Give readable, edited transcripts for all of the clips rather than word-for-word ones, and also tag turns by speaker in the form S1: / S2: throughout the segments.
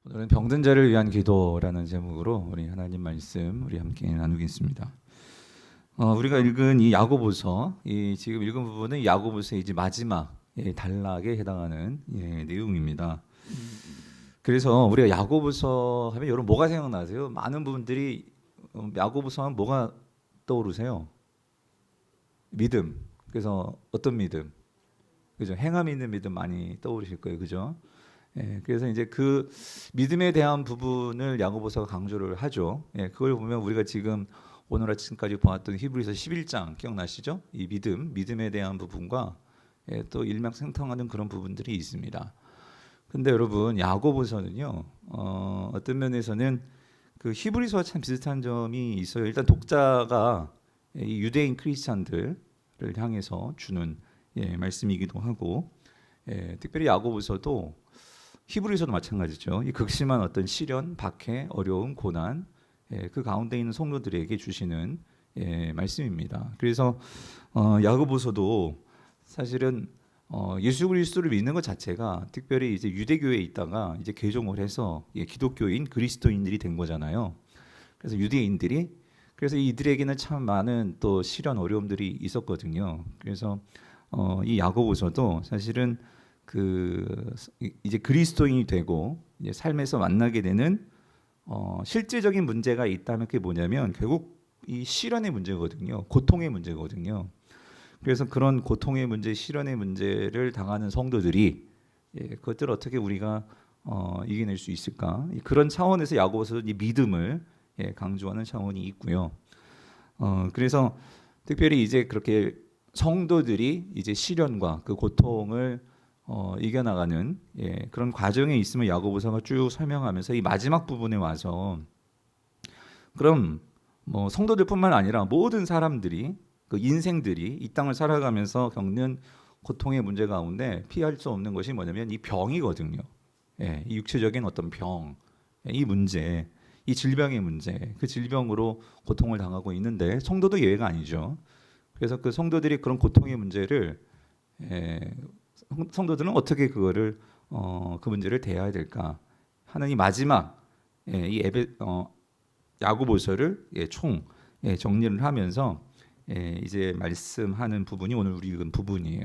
S1: 오늘은 병든 자를 위한 기도라는 제목으로 우리 하나님 말씀 우리 함께 나누겠습니다. 우리가 읽은 이 야고보서, 이 지금 읽은 부분은 야고보서의 이제 마지막 단락에 해당하는 내용입니다. 그래서 우리가 야고보서 하면 여러분 뭐가 생각나세요? 많은 분들이 야고보서 하면 뭐가 떠오르세요? 믿음. 그래서 어떤 믿음? 그죠? 행함 있는 믿음 많이 떠오르실 거예요, 그죠? 그래서 이제 그 믿음에 대한 부분을 야고보서가 강조를 하죠. 그걸 보면 우리가 지금 오늘 아침까지 보았던 히브리서 11장 기억나시죠? 이 믿음에 대한 부분과 또 일맥상통하는 그런 부분들이 있습니다. 근데 여러분 야고보서는요, 어떤 면에서는 그 히브리서와 참 비슷한 점이 있어요. 일단 독자가 이 유대인 크리스찬들을 향해서 주는 말씀이기도 하고, 특별히 야고보서도 히브리서도 마찬가지죠. 이 극심한 어떤 시련, 박해, 어려움, 고난, 그 가운데 있는 성도들에게 주시는 말씀입니다. 그래서 야고보서도 사실은 예수 그리스도를 믿는 것 자체가 특별히 이제 유대교에 있다가 이제 개종을 해서 기독교인 그리스도인들이 된 거잖아요. 그래서 유대인들이 그래서 이들에게는 참 많은 또 시련 어려움들이 있었거든요. 그래서 이 야고보서도 사실은 그 이제 그리스도인이 되고 이제 삶에서 만나게 되는 실제적인 문제가 있다면 그게 뭐냐면 결국 이 시련의 문제거든요. 고통의 문제거든요. 그래서 그런 고통의 문제, 시련의 문제를 당하는 성도들이 그것들을 어떻게 우리가 이겨낼 수 있을까? 그런 차원에서 야고보서는 이 믿음을 강조하는 차원이 있고요. 그래서 특별히 이제 그렇게 성도들이 이제 시련과 그 고통을 이겨나가는 그런 과정에 있으면 야고보서가 쭉 설명하면서 이 마지막 부분에 와서 그럼 뭐 성도들뿐만 아니라 모든 사람들이 그 인생들이 이 땅을 살아가면서 겪는 고통의 문제 가운데 피할 수 없는 것이 뭐냐면 이 병이거든요. 이 육체적인 어떤 병, 이 문제, 이 질병의 문제, 그 질병으로 고통을 당하고 있는데 성도도 예외가 아니죠. 그래서 그 성도들이 그런 고통의 문제를 성도들은 어떻게 그거를 그 문제를 대해야 될까 하는 이 마지막 이 야고보서를 총 정리를 하면서 이제 말씀하는 부분이 오늘 우리 읽은 부분이에요.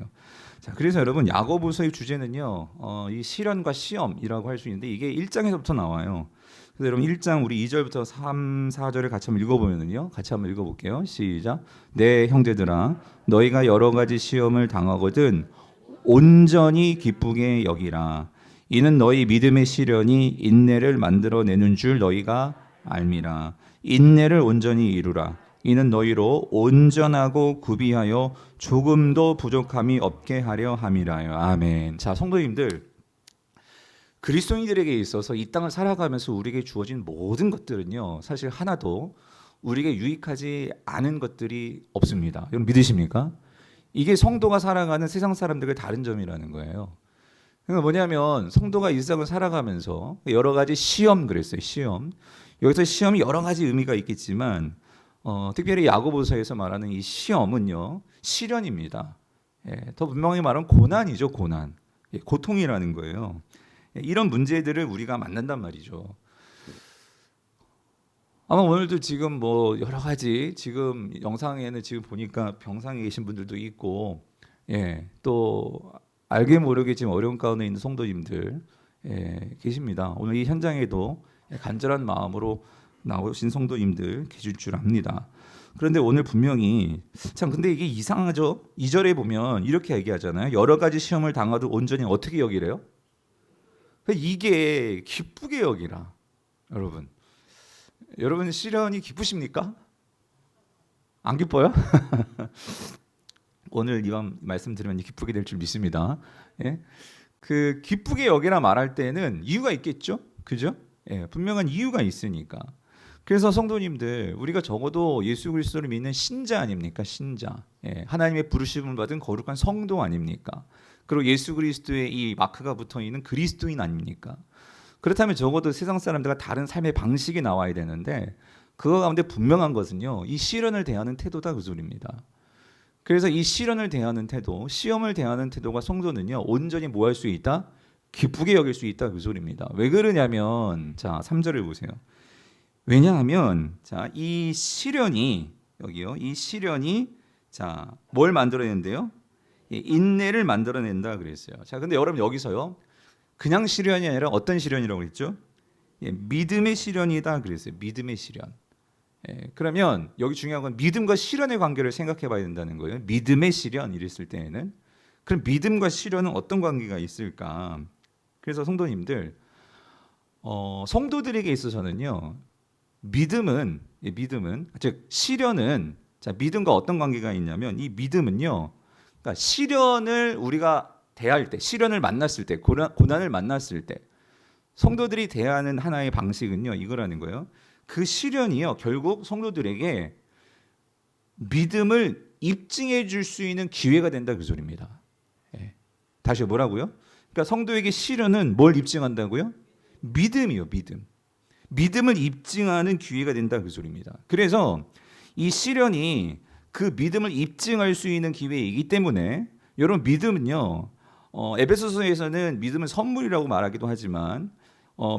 S1: 자, 그래서 여러분 야고보서의 주제는요, 이 시련과 시험이라고 할 수 있는데 이게 1장에서부터 나와요. 그래서 여러분 1장 우리 2절부터 3, 4절을 같이 한번 읽어보면요, 같이 한번 읽어볼게요. 시작. 내 형제들아, 너희가 여러 가지 시험을 당하거든 온전히 기쁘게 여기라. 이는 너희 믿음의 시련이 인내를 만들어내는 줄 너희가 알미라. 인내를 온전히 이루라. 이는 너희로 온전하고 구비하여 조금도 부족함이 없게 하려 함이라요. 아멘. 자, 성도님들, 그리스도인들에게 있어서 이 땅을 살아가면서 우리에게 주어진 모든 것들은요, 사실 하나도 우리에게 유익하지 않은 것들이 없습니다. 여러분 믿으십니까? 이게 성도가 살아가는 세상 사람들의 다른 점이라는 거예요. 그러니까 뭐냐면 성도가 이 세상을 살아가면서 여러 가지 시험 그랬어요. 시험. 여기서 시험이 여러 가지 의미가 있겠지만 특별히 야고보서에서 말하는 이 시험은요, 시련입니다. 더 분명히 말하면 고난이죠. 고난. 고통이라는 거예요. 이런 문제들을 우리가 만난단 말이죠. 아마 오늘도 지금 뭐 여러 가지 지금 영상에는 지금 보니까 병상에 계신 분들도 있고, 또 알게 모르게 지금 어려운 가운데 있는 성도님들 계십니다. 오늘 이 현장에도 간절한 마음으로 나오신 성도님들 계실 줄 압니다. 그런데 오늘 분명히 참 근데 이게 이상하죠. 2절에 보면 이렇게 얘기하잖아요. 여러 가지 시험을 당하도 온전히 어떻게 여기래요? 이게 기쁘게 여기라. 여러분 시련이 기쁘십니까? 안 기뻐요? 오늘 이왕 말씀 들으면 기쁘게 될 줄 믿습니다. 그 기쁘게 여기라 말할 때는 이유가 있겠죠, 그죠? 분명한 이유가 있으니까. 그래서 성도님들, 우리가 적어도 예수 그리스도를 믿는 신자 아닙니까? 신자. 하나님의 부르심을 받은 거룩한 성도 아닙니까? 그리고 예수 그리스도의 이 마크가 붙어 있는 그리스도인 아닙니까? 그렇다면 적어도 세상 사람들과 다른 삶의 방식이 나와야 되는데 그거 가운데 분명한 것은요, 이 시련을 대하는 태도다 그 소리입니다. 그래서 이 시련을 대하는 태도, 시험을 대하는 태도가 성도는요 온전히 뭐 할 수 있다? 기쁘게 여길 수 있다 그 소리입니다. 왜 그러냐면 자 3절을 보세요. 왜냐하면 자 이 시련이 여기요. 이 시련이 자 뭘 만들어낸대요? 인내를 만들어낸다 그랬어요. 자 근데 여러분 여기서요. 그냥 시련이 아니라 어떤 시련이라고 그랬죠? 믿음의 시련이다 그랬어요. 믿음의 시련. 그러면 여기 중요한 건 믿음과 시련의 관계를 생각해 봐야 된다는 거예요. 믿음의 시련 이랬을 때에는 그럼 믿음과 시련은 어떤 관계가 있을까? 그래서 성도님들 성도들에게 있어서는요. 믿음은 즉 시련은 자 믿음과 어떤 관계가 있냐면 이 믿음은요. 그러니까 시련을 우리가 대할 때 시련을 만났을 때 고난을 만났을 때 성도들이 대하는 하나의 방식은요. 이거라는 거예요. 그 시련이요. 결국 성도들에게 믿음을 입증해 줄 수 있는 기회가 된다 그 소리입니다. 다시 뭐라고요? 그러니까 성도에게 시련은 뭘 입증한다고요? 믿음이요, 믿음. 믿음을 입증하는 기회가 된다 그 소리입니다. 그래서 이 시련이 그 믿음을 입증할 수 있는 기회이기 때문에 여러분 믿음은요. 에베소서에서는 믿음은 선물이라고 말하기도 하지만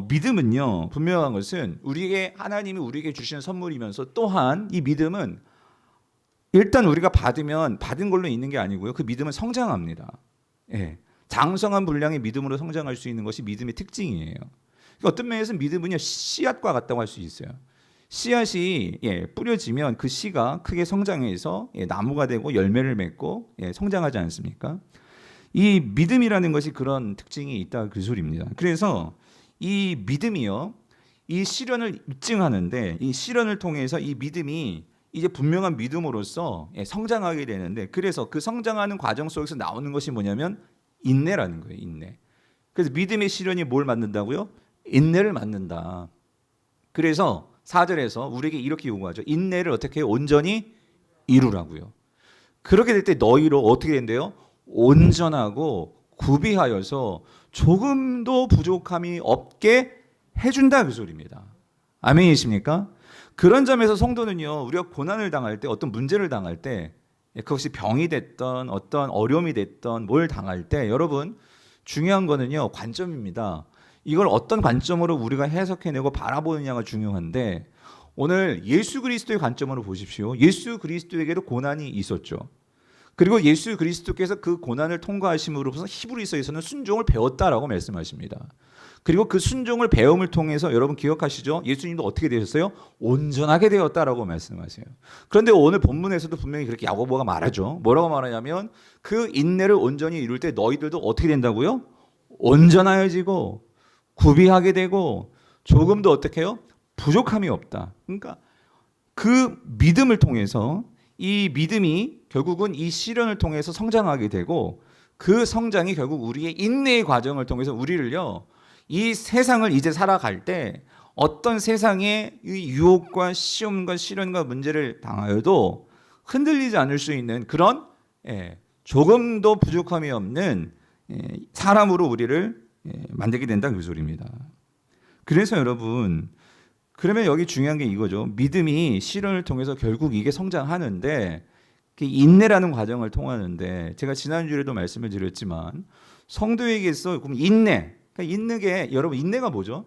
S1: 믿음은요. 분명한 것은 우리에게 하나님이 우리에게 주시는 선물이면서 또한 이 믿음은 일단 우리가 받으면 받은 걸로 있는 게 아니고요. 그 믿음은 성장합니다. 장성한 분량의 믿음으로 성장할 수 있는 것이 믿음의 특징이에요. 그러니까 어떤 면에서 믿음은요 씨앗과 같다고 할 수 있어요. 씨앗이 뿌려지면 그 씨가 크게 성장해서 나무가 되고 열매를 맺고 성장하지 않습니까? 이 믿음이라는 것이 그런 특징이 있다 그 소리입니다. 그래서 이 믿음이요, 이 시련을 입증하는데 이 시련을 통해서 이 믿음이 이제 분명한 믿음으로써 성장하게 되는데 그래서 그 성장하는 과정 속에서 나오는 것이 뭐냐면 인내라는 거예요. 인내. 그래서 믿음의 시련이 뭘 만든다고요? 인내를 만든다. 그래서 4절에서 우리에게 이렇게 요구하죠. 인내를 어떻게 해요? 온전히 이루라고요. 그렇게 될 때 너희로 어떻게 된대요? 온전하고 구비하여서 조금도 부족함이 없게 해준다 그 소리입니다. 아멘이십니까? 그런 점에서 성도는요. 우리가 고난을 당할 때 어떤 문제를 당할 때 그것이 병이 됐던 어떤 어려움이 됐던 뭘 당할 때 여러분 중요한 거는요. 관점입니다. 이걸 어떤 관점으로 우리가 해석해내고 바라보느냐가 중요한데 오늘 예수 그리스도의 관점으로 보십시오. 예수 그리스도에게도 고난이 있었죠. 그리고 예수 그리스도께서 그 고난을 통과하심으로써 히브리서에서는 순종을 배웠다라고 말씀하십니다. 그리고 그 순종을 배움을 통해서 여러분 기억하시죠? 예수님도 어떻게 되셨어요? 온전하게 되었다라고 말씀하세요. 그런데 오늘 본문에서도 분명히 그렇게 야고보가 말하죠. 뭐라고 말하냐면 그 인내를 온전히 이룰 때 너희들도 어떻게 된다고요? 온전하여지고 구비하게 되고 조금도 어떻게 해요? 부족함이 없다. 그러니까 그 믿음을 통해서 이 믿음이 결국은 이 시련을 통해서 성장하게 되고 그 성장이 결국 우리의 인내의 과정을 통해서 우리를요. 이 세상을 이제 살아갈 때 어떤 세상의 유혹과 시험과 시련과 문제를 당하여도 흔들리지 않을 수 있는 그런 조금도 부족함이 없는 사람으로 우리를 만들게 된다 그 소리입니다. 그래서 여러분 그러면 여기 중요한 게 이거죠. 믿음이 시련을 통해서 결국 이게 성장하는데 인내라는 과정을 통하는데 제가 지난주에도 말씀을 드렸지만 성도에게서 그럼 인내 그러니까 있는 게 여러분 인내가 뭐죠?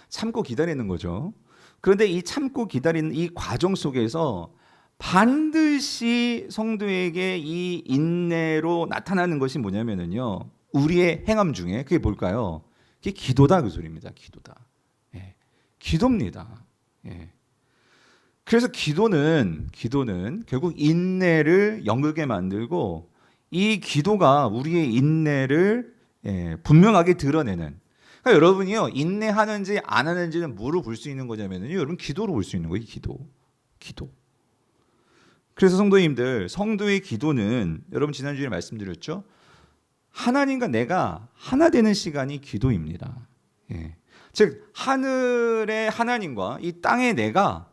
S1: 참고 기다리는 거죠. 그런데 이 참고 기다리는 이 과정 속에서 반드시 성도에게 이 인내로 나타나는 것이 뭐냐면은요. 우리의 행함 중에 그게 뭘까요? 그게 기도다 그 소리입니다. 기도다. 기도입니다. 그래서 기도는 결국 인내를 연극에 만들고 이 기도가 우리의 인내를 분명하게 드러내는. 그러니까 여러분이요 인내하는지 안 하는지는 뭐로 볼 수 있는 거냐면요, 여러분 기도로 볼 수 있는 거예요. 기도. 그래서 성도님들, 성도의 기도는 여러분 지난주에 말씀드렸죠. 하나님과 내가 하나 되는 시간이 기도입니다. 즉 하늘의 하나님과 이 땅의 내가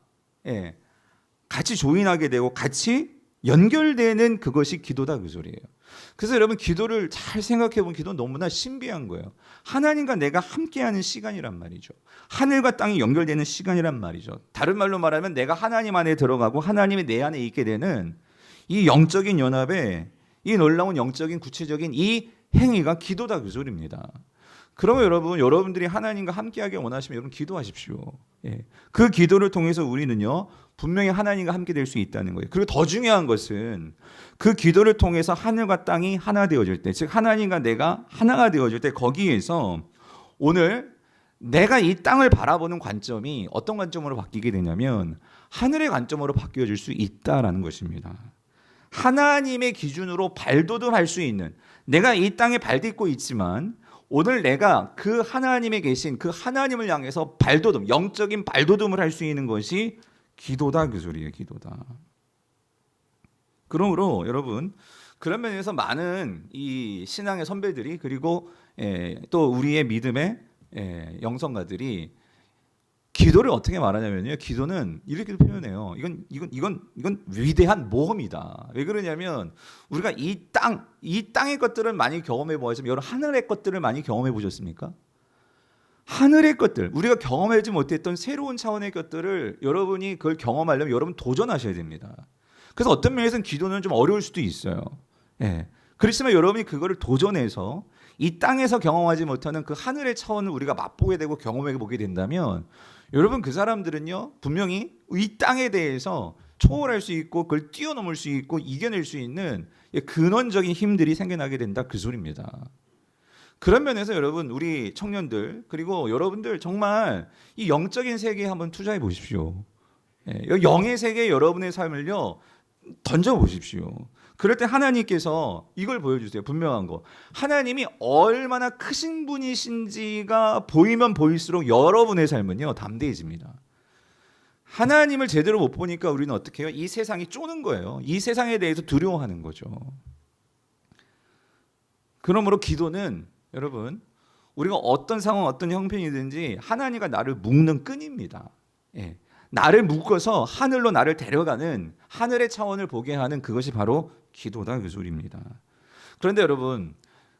S1: 같이 조인하게 되고 같이 연결되는 그것이 기도다 그 소리예요. 그래서 여러분 기도를 잘 생각해 보면 기도는 너무나 신비한 거예요. 하나님과 내가 함께하는 시간이란 말이죠. 하늘과 땅이 연결되는 시간이란 말이죠. 다른 말로 말하면 내가 하나님 안에 들어가고 하나님이 내 안에 있게 되는 이 영적인 연합에 이 놀라운 영적인 구체적인 이 행위가 기도다 그 소리입니다. 그러면 여러분, 여러분들이 하나님과 함께하기 원하시면 여러분 기도하십시오. 예. 그 기도를 통해서 우리는요 분명히 하나님과 함께 될 수 있다는 거예요. 그리고 더 중요한 것은 그 기도를 통해서 하늘과 땅이 하나 되어질 때, 즉 하나님과 내가 하나가 되어질 때 거기에서 오늘 내가 이 땅을 바라보는 관점이 어떤 관점으로 바뀌게 되냐면 하늘의 관점으로 바뀌어질 수 있다라는 것입니다. 하나님의 기준으로 발돋움할 수 있는, 내가 이 땅에 발딛고 있지만 오늘 내가 그 하나님에 계신 그 하나님을 향해서 발돋움, 영적인 발돋움을 할 수 있는 것이 기도다 그 소리예요. 기도다. 그러므로 여러분, 그런 면에서 많은 이 신앙의 선배들이, 그리고 또 우리의 믿음의 영성가들이 기도를 어떻게 말하냐면요, 기도는 이렇게 표현해요. 이건 위대한 모험이다. 왜 그러냐면 우리가 이 땅의 것들을 많이 경험해 보았지만 여러분 하늘의 것들을 많이 경험해 보셨습니까? 하늘의 것들, 우리가 경험하지 못했던 새로운 차원의 것들을 여러분이 그걸 경험하려면 여러분 도전하셔야 됩니다. 그래서 어떤 면에서는 기도는 좀 어려울 수도 있어요. 예. 그렇지만 여러분이 그거를 도전해서 이 땅에서 경험하지 못하는 그 하늘의 차원을 우리가 맛보게 되고 경험해 보게 된다면 여러분 그 사람들은요 분명히 이 땅에 대해서 초월할 수 있고 그걸 뛰어넘을 수 있고 이겨낼 수 있는 근원적인 힘들이 생겨나게 된다 그 소리입니다. 그런 면에서 여러분 우리 청년들 그리고 여러분들 정말 이 영적인 세계에 한번 투자해 보십시오. 영의 세계에 여러분의 삶을요 던져 보십시오. 그럴 때 하나님께서 이걸 보여주세요. 분명한 거. 하나님이 얼마나 크신 분이신지가 보이면 보일수록 여러분의 삶은요 담대해집니다. 하나님을 제대로 못 보니까 우리는 어떻게 해요? 이 세상이 쪼는 거예요. 이 세상에 대해서 두려워하는 거죠. 그러므로 기도는 여러분 우리가 어떤 상황 어떤 형편이든지 하나님과 나를 묶는 끈입니다. 예. 나를 묶어서 하늘로 나를 데려가는 하늘의 차원을 보게 하는 그것이 바로 기도다 그 소리입니다. 그런데 여러분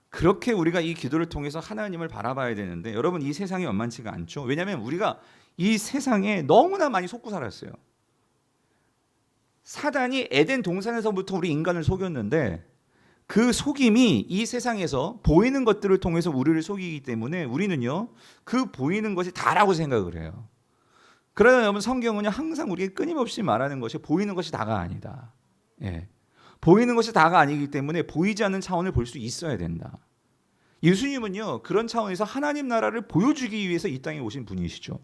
S1: 그렇게 우리가 이 기도를 통해서 하나님을 바라봐야 되는데 여러분 이 세상이 만만치가 않죠. 왜냐하면 우리가 이 세상에 너무나 많이 속고 살았어요. 사단이 에덴 동산에서부터 우리 인간을 속였는데 그 속임이 이 세상에서 보이는 것들을 통해서 우리를 속이기 때문에 우리는요 그 보이는 것이 다라고 생각을 해요. 그러나 여러분 성경은요 항상 우리에게 끊임없이 말하는 것이 보이는 것이 다가 아니다. 예. 보이는 것이 다가 아니기 때문에 보이지 않는 차원을 볼 수 있어야 된다. 예수님은요 그런 차원에서 하나님 나라를 보여주기 위해서 이 땅에 오신 분이시죠.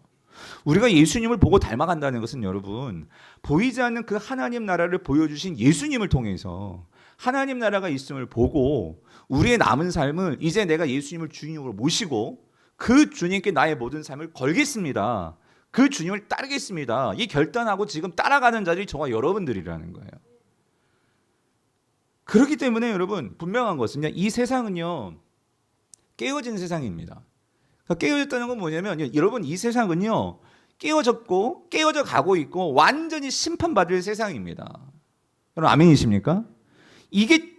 S1: 우리가 예수님을 보고 닮아간다는 것은 여러분 보이지 않는 그 하나님 나라를 보여주신 예수님을 통해서 하나님 나라가 있음을 보고 우리의 남은 삶을 이제 내가 예수님을 주님으로 모시고 그 주님께 나의 모든 삶을 걸겠습니다. 그 주님을 따르겠습니다. 이 결단하고 지금 따라가는 자들이 저와 여러분들이라는 거예요. 그렇기 때문에 여러분 분명한 것은요. 이 세상은요. 깨어진 세상입니다. 그러니까 깨어졌다는 건 뭐냐면 여러분 이 세상은요. 깨어졌고 깨어져 가고 있고 완전히 심판받을 세상입니다. 여러분 아멘이십니까? 이게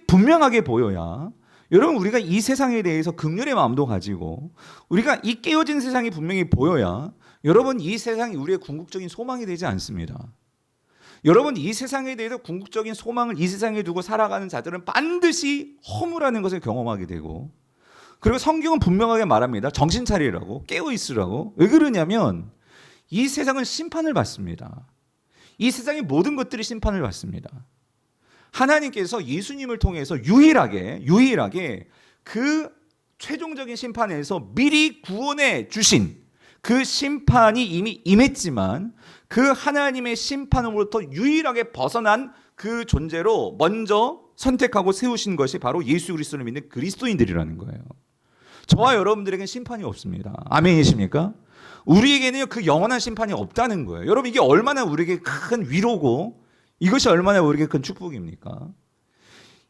S1: 분명하게 보여야 여러분 우리가 이 세상에 대해서 긍휼의 마음도 가지고 우리가 이 깨어진 세상이 분명히 보여야 여러분 이 세상이 우리의 궁극적인 소망이 되지 않습니다. 여러분 이 세상에 대해서 궁극적인 소망을 이 세상에 두고 살아가는 자들은 반드시 허무라는 것을 경험하게 되고 그리고 성경은 분명하게 말합니다. 정신 차리라고 깨어 있으라고. 왜 그러냐면 이 세상은 심판을 받습니다. 이 세상의 모든 것들이 심판을 받습니다. 하나님께서 예수님을 통해서 유일하게 그 최종적인 심판에서 미리 구원해 주신 그 심판이 이미 임했지만 그 하나님의 심판으로부터 유일하게 벗어난 그 존재로 먼저 선택하고 세우신 것이 바로 예수 그리스도를 믿는 그리스도인들이라는 거예요. 저와 여러분들에게는 심판이 없습니다. 아멘이십니까? 우리에게는 그 영원한 심판이 없다는 거예요. 여러분 이게 얼마나 우리에게 큰 위로고 이것이 얼마나 우리에게 큰 축복입니까?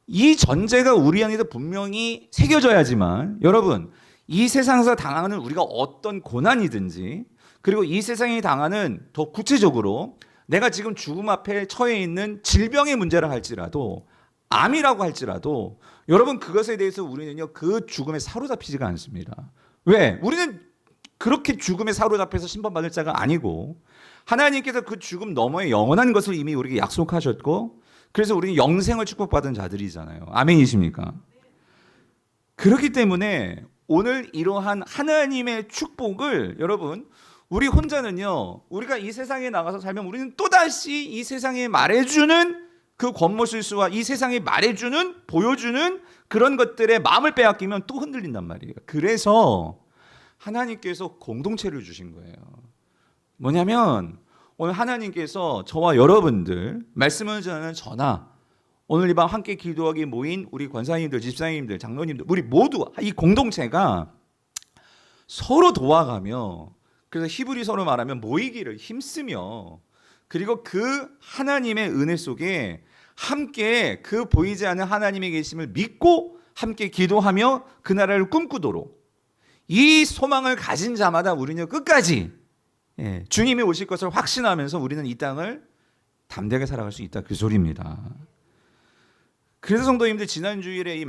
S1: 이 전제가 우리 안에서 분명히 새겨져야지만 여러분 이 세상에서 당하는 우리가 어떤 고난이든지 그리고 이 세상이 당하는 더 구체적으로 내가 지금 죽음 앞에 처해 있는 질병의 문제라 할지라도 암이라고 할지라도 여러분 그것에 대해서 우리는요 그 죽음에 사로잡히지가 않습니다. 왜? 우리는 그렇게 죽음에 사로잡혀서 심판받을 자가 아니고 하나님께서 그 죽음 너머에 영원한 것을 이미 우리에게 약속하셨고 그래서 우리는 영생을 축복받은 자들이잖아요. 아멘이십니까? 그렇기 때문에 오늘 이러한 하나님의 축복을 여러분 우리 혼자는요 우리가 이 세상에 나가서 살면 우리는 또다시 이 세상에 말해주는 그 권모술수와 이 세상에 말해주는 보여주는 그런 것들에 마음을 빼앗기면 또 흔들린단 말이에요. 그래서 하나님께서 공동체를 주신 거예요. 뭐냐면 오늘 하나님께서 저와 여러분들 말씀을 전하는 저나 오늘 이 밤 함께 기도하기 모인 우리 권사님들, 집사님들, 장로님들 우리 모두 이 공동체가 서로 도와가며 그래서 히브리서로 말하면 모이기를 힘쓰며 그리고 그 하나님의 은혜 속에 함께 그 보이지 않는 하나님의 계심을 믿고 함께 기도하며 그 나라를 꿈꾸도록 이 소망을 가진 자마다 우리는 끝까지 주님이 오실 것을 확신하면서 우리는 이 땅을 담대하게 살아갈 수 있다 그 소리입니다. 그래서 성도님들 지난 주일에 이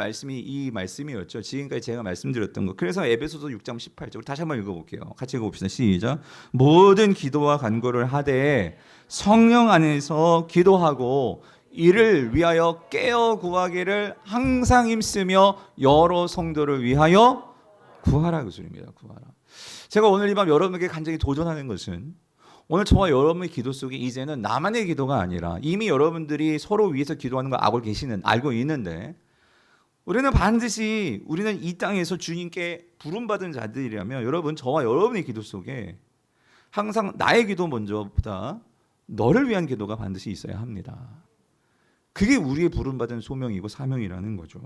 S1: 말씀이었죠. 지금까지 제가 말씀드렸던 거. 그래서 에베소서 6장 18절 우리 다시 한번 읽어볼게요. 같이 읽어봅시다. 시작. 모든 기도와 간구를 하되 성령 안에서 기도하고 이를 위하여 깨어 구하기를 항상 힘쓰며 여러 성도를 위하여 구하라 그 소리입니다. 구하라. 제가 오늘 이 밤 여러분에게 간절히 도전하는 것은 오늘 저와 여러분의 기도 속에 이제는 나만의 기도가 아니라 이미 여러분들이 서로 위해서 기도하는 걸 알고 있는데 우리는 반드시 우리는 이 땅에서 주님께 부름받은 자들이라면 여러분 저와 여러분의 기도 속에 항상 나의 기도 먼저보다 너를 위한 기도가 반드시 있어야 합니다. 그게 우리의 부름받은 소명이고 사명이라는 거죠.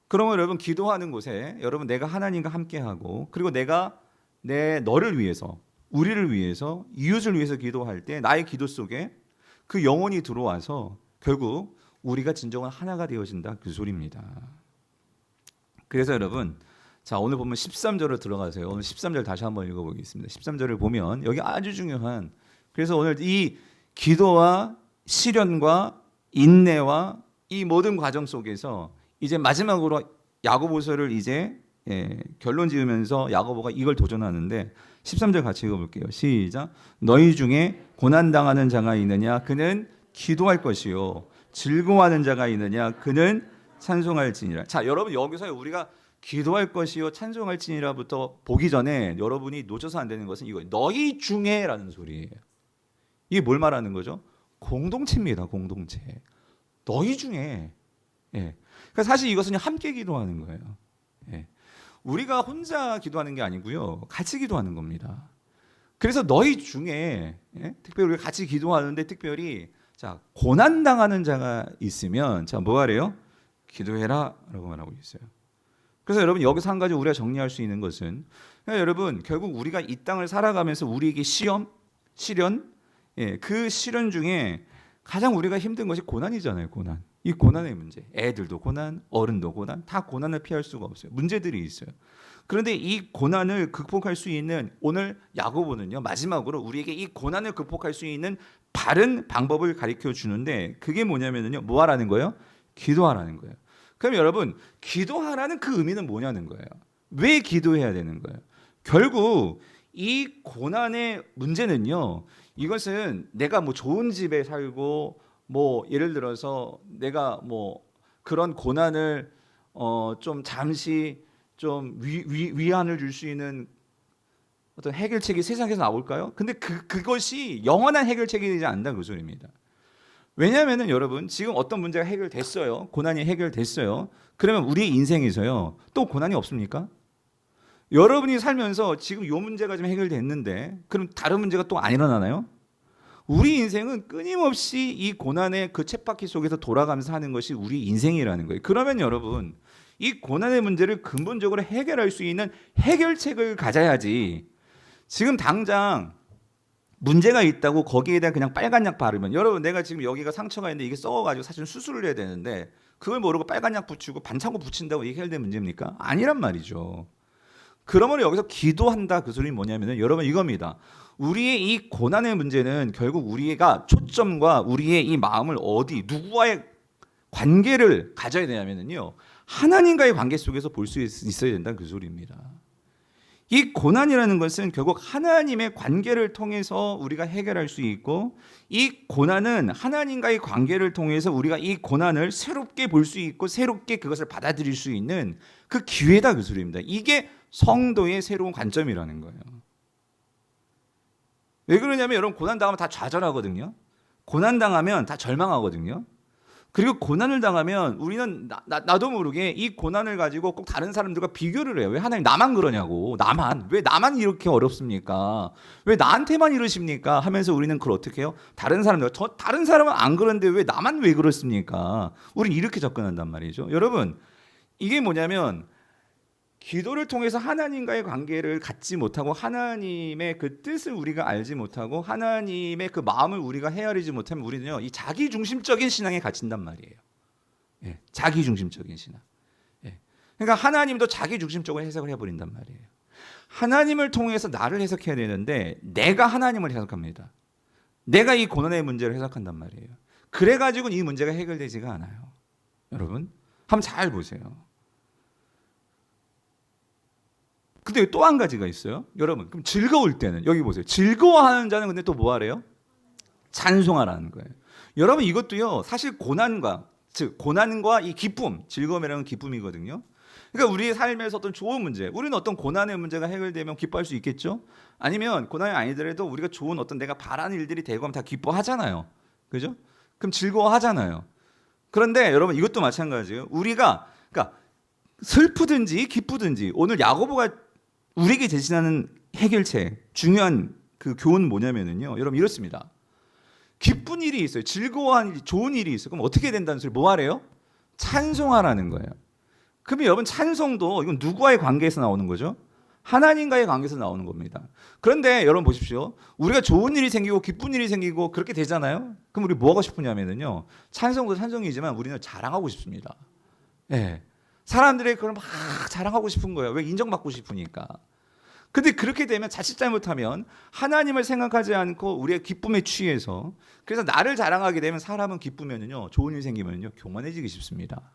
S1: 그러면 여러분 기도하는 곳에 여러분 내가 하나님과 함께하고 그리고 내가 너를 위해서 우리를 위해서 이웃을 위해서 기도할 때 나의 기도 속에 그 영혼이 들어와서 결국 우리가 진정한 하나가 되어진다 그 소리입니다. 그래서 여러분 자 오늘 보면 13절로 들어가세요. 오늘 13절 다시 한번 읽어보겠습니다. 13절을 보면 여기 아주 중요한 그래서 오늘 이 기도와 시련과 인내와 이 모든 과정 속에서 이제 마지막으로 야고보서를 이제 결론 지으면서 야고보가 이걸 도전하는데 13절 같이 읽어볼게요. 시작. 너희 중에 고난당하는 자가 있느냐 그는 기도할 것이요 즐거워하는 자가 있느냐 그는 찬송할지니라. 자 여러분 여기서 우리가 기도할 것이요 찬송할지니라부터 보기 전에 여러분이 놓쳐서 안 되는 것은 이거예요. 너희 중에라는 소리예요. 이게 뭘 말하는 거죠? 공동체입니다. 공동체. 너희 중에. 그러니까 사실 이것은 함께 기도하는 거예요. 우리가 혼자 기도하는 게 아니고요. 같이 기도하는 겁니다. 그래서 너희 중에 특별히 우리가 같이 기도하는데 특별히 자 고난당하는 자가 있으면 자 뭐 하래요? 기도해라 라고 말하고 있어요. 그래서 여러분 여기서 한 가지 우리가 정리할 수 있는 것은 그러니까 여러분 결국 우리가 이 땅을 살아가면서 우리에게 시련 그 시련 중에 가장 우리가 힘든 것이 고난이잖아요. 고난. 이 고난의 문제. 애들도 고난, 어른도 고난, 다 고난을 피할 수가 없어요. 문제들이 있어요. 그런데 이 고난을 극복할 수 있는 오늘 야고보는요. 마지막으로 우리에게 이 고난을 극복할 수 있는 바른 방법을 가르쳐 주는데 그게 뭐냐면요. 뭐 하라는 거예요? 기도하라는 거예요. 그럼 여러분 기도하라는 그 의미는 뭐냐는 거예요. 왜 기도해야 되는 거예요? 결국 이 고난의 문제는요. 이것은 내가 뭐 좋은 집에 살고 뭐 예를 들어서 내가 뭐 그런 고난을 좀 잠시 좀 위안을 줄 수 있는 어떤 해결책이 세상에서 나올까요? 근데 그것이 영원한 해결책이 되지 않는다 그 소리입니다. 왜냐하면은 여러분 지금 어떤 문제가 해결됐어요. 고난이 해결됐어요. 그러면 우리의 인생에서요 또 고난이 없습니까? 여러분이 살면서 지금 이 문제가 좀 해결됐는데 그럼 다른 문제가 또 안 일어나나요? 우리 인생은 끊임없이 이 고난의 그 쳇바퀴 속에서 돌아가면서 하는 것이 우리 인생이라는 거예요. 그러면 여러분 이 고난의 문제를 근본적으로 해결할 수 있는 해결책을 가져야지 지금 당장 문제가 있다고 거기에 대한 그냥 빨간 약 바르면 여러분 내가 지금 여기가 상처가 있는데 이게 썩어가지고 사실 수술을 해야 되는데 그걸 모르고 빨간 약 붙이고 반창고 붙인다고 이게 해결된 문제입니까? 아니란 말이죠. 그러면 여기서 기도한다 그 소리는 뭐냐면은 여러분 이겁니다. 우리의 이 고난의 문제는 결국 우리가 초점과 우리의 이 마음을 누구와의 관계를 가져야 되냐면요 하나님과의 관계 속에서 볼 수 있어야 된다는 그 소리입니다. 이 고난이라는 것은 결국 하나님의 관계를 통해서 우리가 해결할 수 있고, 이 고난은 하나님과의 관계를 통해서 우리가 이 고난을 새롭게 볼 수 있고 새롭게 그것을 받아들일 수 있는 그 기회다, 그 소리입니다. 이게 성도의 새로운 관점이라는 거예요. 왜 그러냐면 여러분, 고난 당하면 다 좌절하거든요. 고난 당하면 다 절망하거든요. 그리고 고난을 당하면 우리는 나도 모르게 이 고난을 가지고 꼭 다른 사람들과 비교를 해요. 왜 하나님 나만 그러냐고. 왜 나만 이렇게 어렵습니까? 왜 나한테만 이러십니까? 하면서 우리는 그걸 어떻게 해요? 다른 사람은 안 그런데 왜 나만 왜 그렇습니까? 우린 이렇게 접근한단 말이죠. 여러분, 이게 뭐냐면 기도를 통해서 하나님과의 관계를 갖지 못하고, 하나님의 그 뜻을 우리가 알지 못하고, 하나님의 그 마음을 우리가 헤아리지 못하면 우리는요, 이 자기중심적인 신앙에 갇힌단 말이에요. 예, 자기중심적인 신앙. 예. 그러니까 하나님도 자기중심적으로 해석을 해버린단 말이에요. 하나님을 통해서 나를 해석해야 되는데 내가 하나님을 해석합니다. 내가 이 고난의 문제를 해석한단 말이에요. 그래가지고 이 문제가 해결되지가 않아요. 여러분, 한번 잘 보세요. 근데 또 한 가지가 있어요. 여러분, 그럼 즐거울 때는 여기 보세요. 즐거워하는 자는 근데 또 뭐 하래요? 찬송하라는 거예요. 여러분, 이것도요, 사실 고난과 이 기쁨, 즐거움이라는 기쁨이거든요. 그러니까 우리의 삶에서 어떤 좋은 문제, 우리는 어떤 고난의 문제가 해결되면 기뻐할 수 있겠죠? 아니면 고난이 아니더라도 우리가 좋은 어떤 내가 바라는 일들이 되고 하면 다 기뻐하잖아요. 그죠? 그럼 즐거워하잖아요. 그런데 여러분, 이것도 마찬가지예요. 우리가 그러니까 슬프든지 기쁘든지, 오늘 야고보가 우리에게 제시하는 해결책, 중요한 그 교훈 뭐냐면요, 여러분 이렇습니다. 기쁜 일이 있어요. 즐거워한 일, 좋은 일이 있어요. 그럼 어떻게 된다는 소리 뭐 하래요? 찬송하라는 거예요. 그러면 여러분, 찬송도 이건 누구와의 관계에서 나오는 거죠? 하나님과의 관계에서 나오는 겁니다. 그런데 여러분 보십시오. 우리가 좋은 일이 생기고 기쁜 일이 생기고 그렇게 되잖아요. 그럼 우리 뭐 하고 싶으냐면요, 찬송도 찬송이지만 우리는 자랑하고 싶습니다. 예. 사람들의 그걸 막 자랑하고 싶은 거예요. 왜? 인정받고 싶으니까. 근데 그렇게 되면 자칫 잘못하면 하나님을 생각하지 않고 우리의 기쁨에 취해서, 그래서 나를 자랑하게 되면 사람은 기쁘면요, 좋은 일 생기면요, 교만해지기 쉽습니다.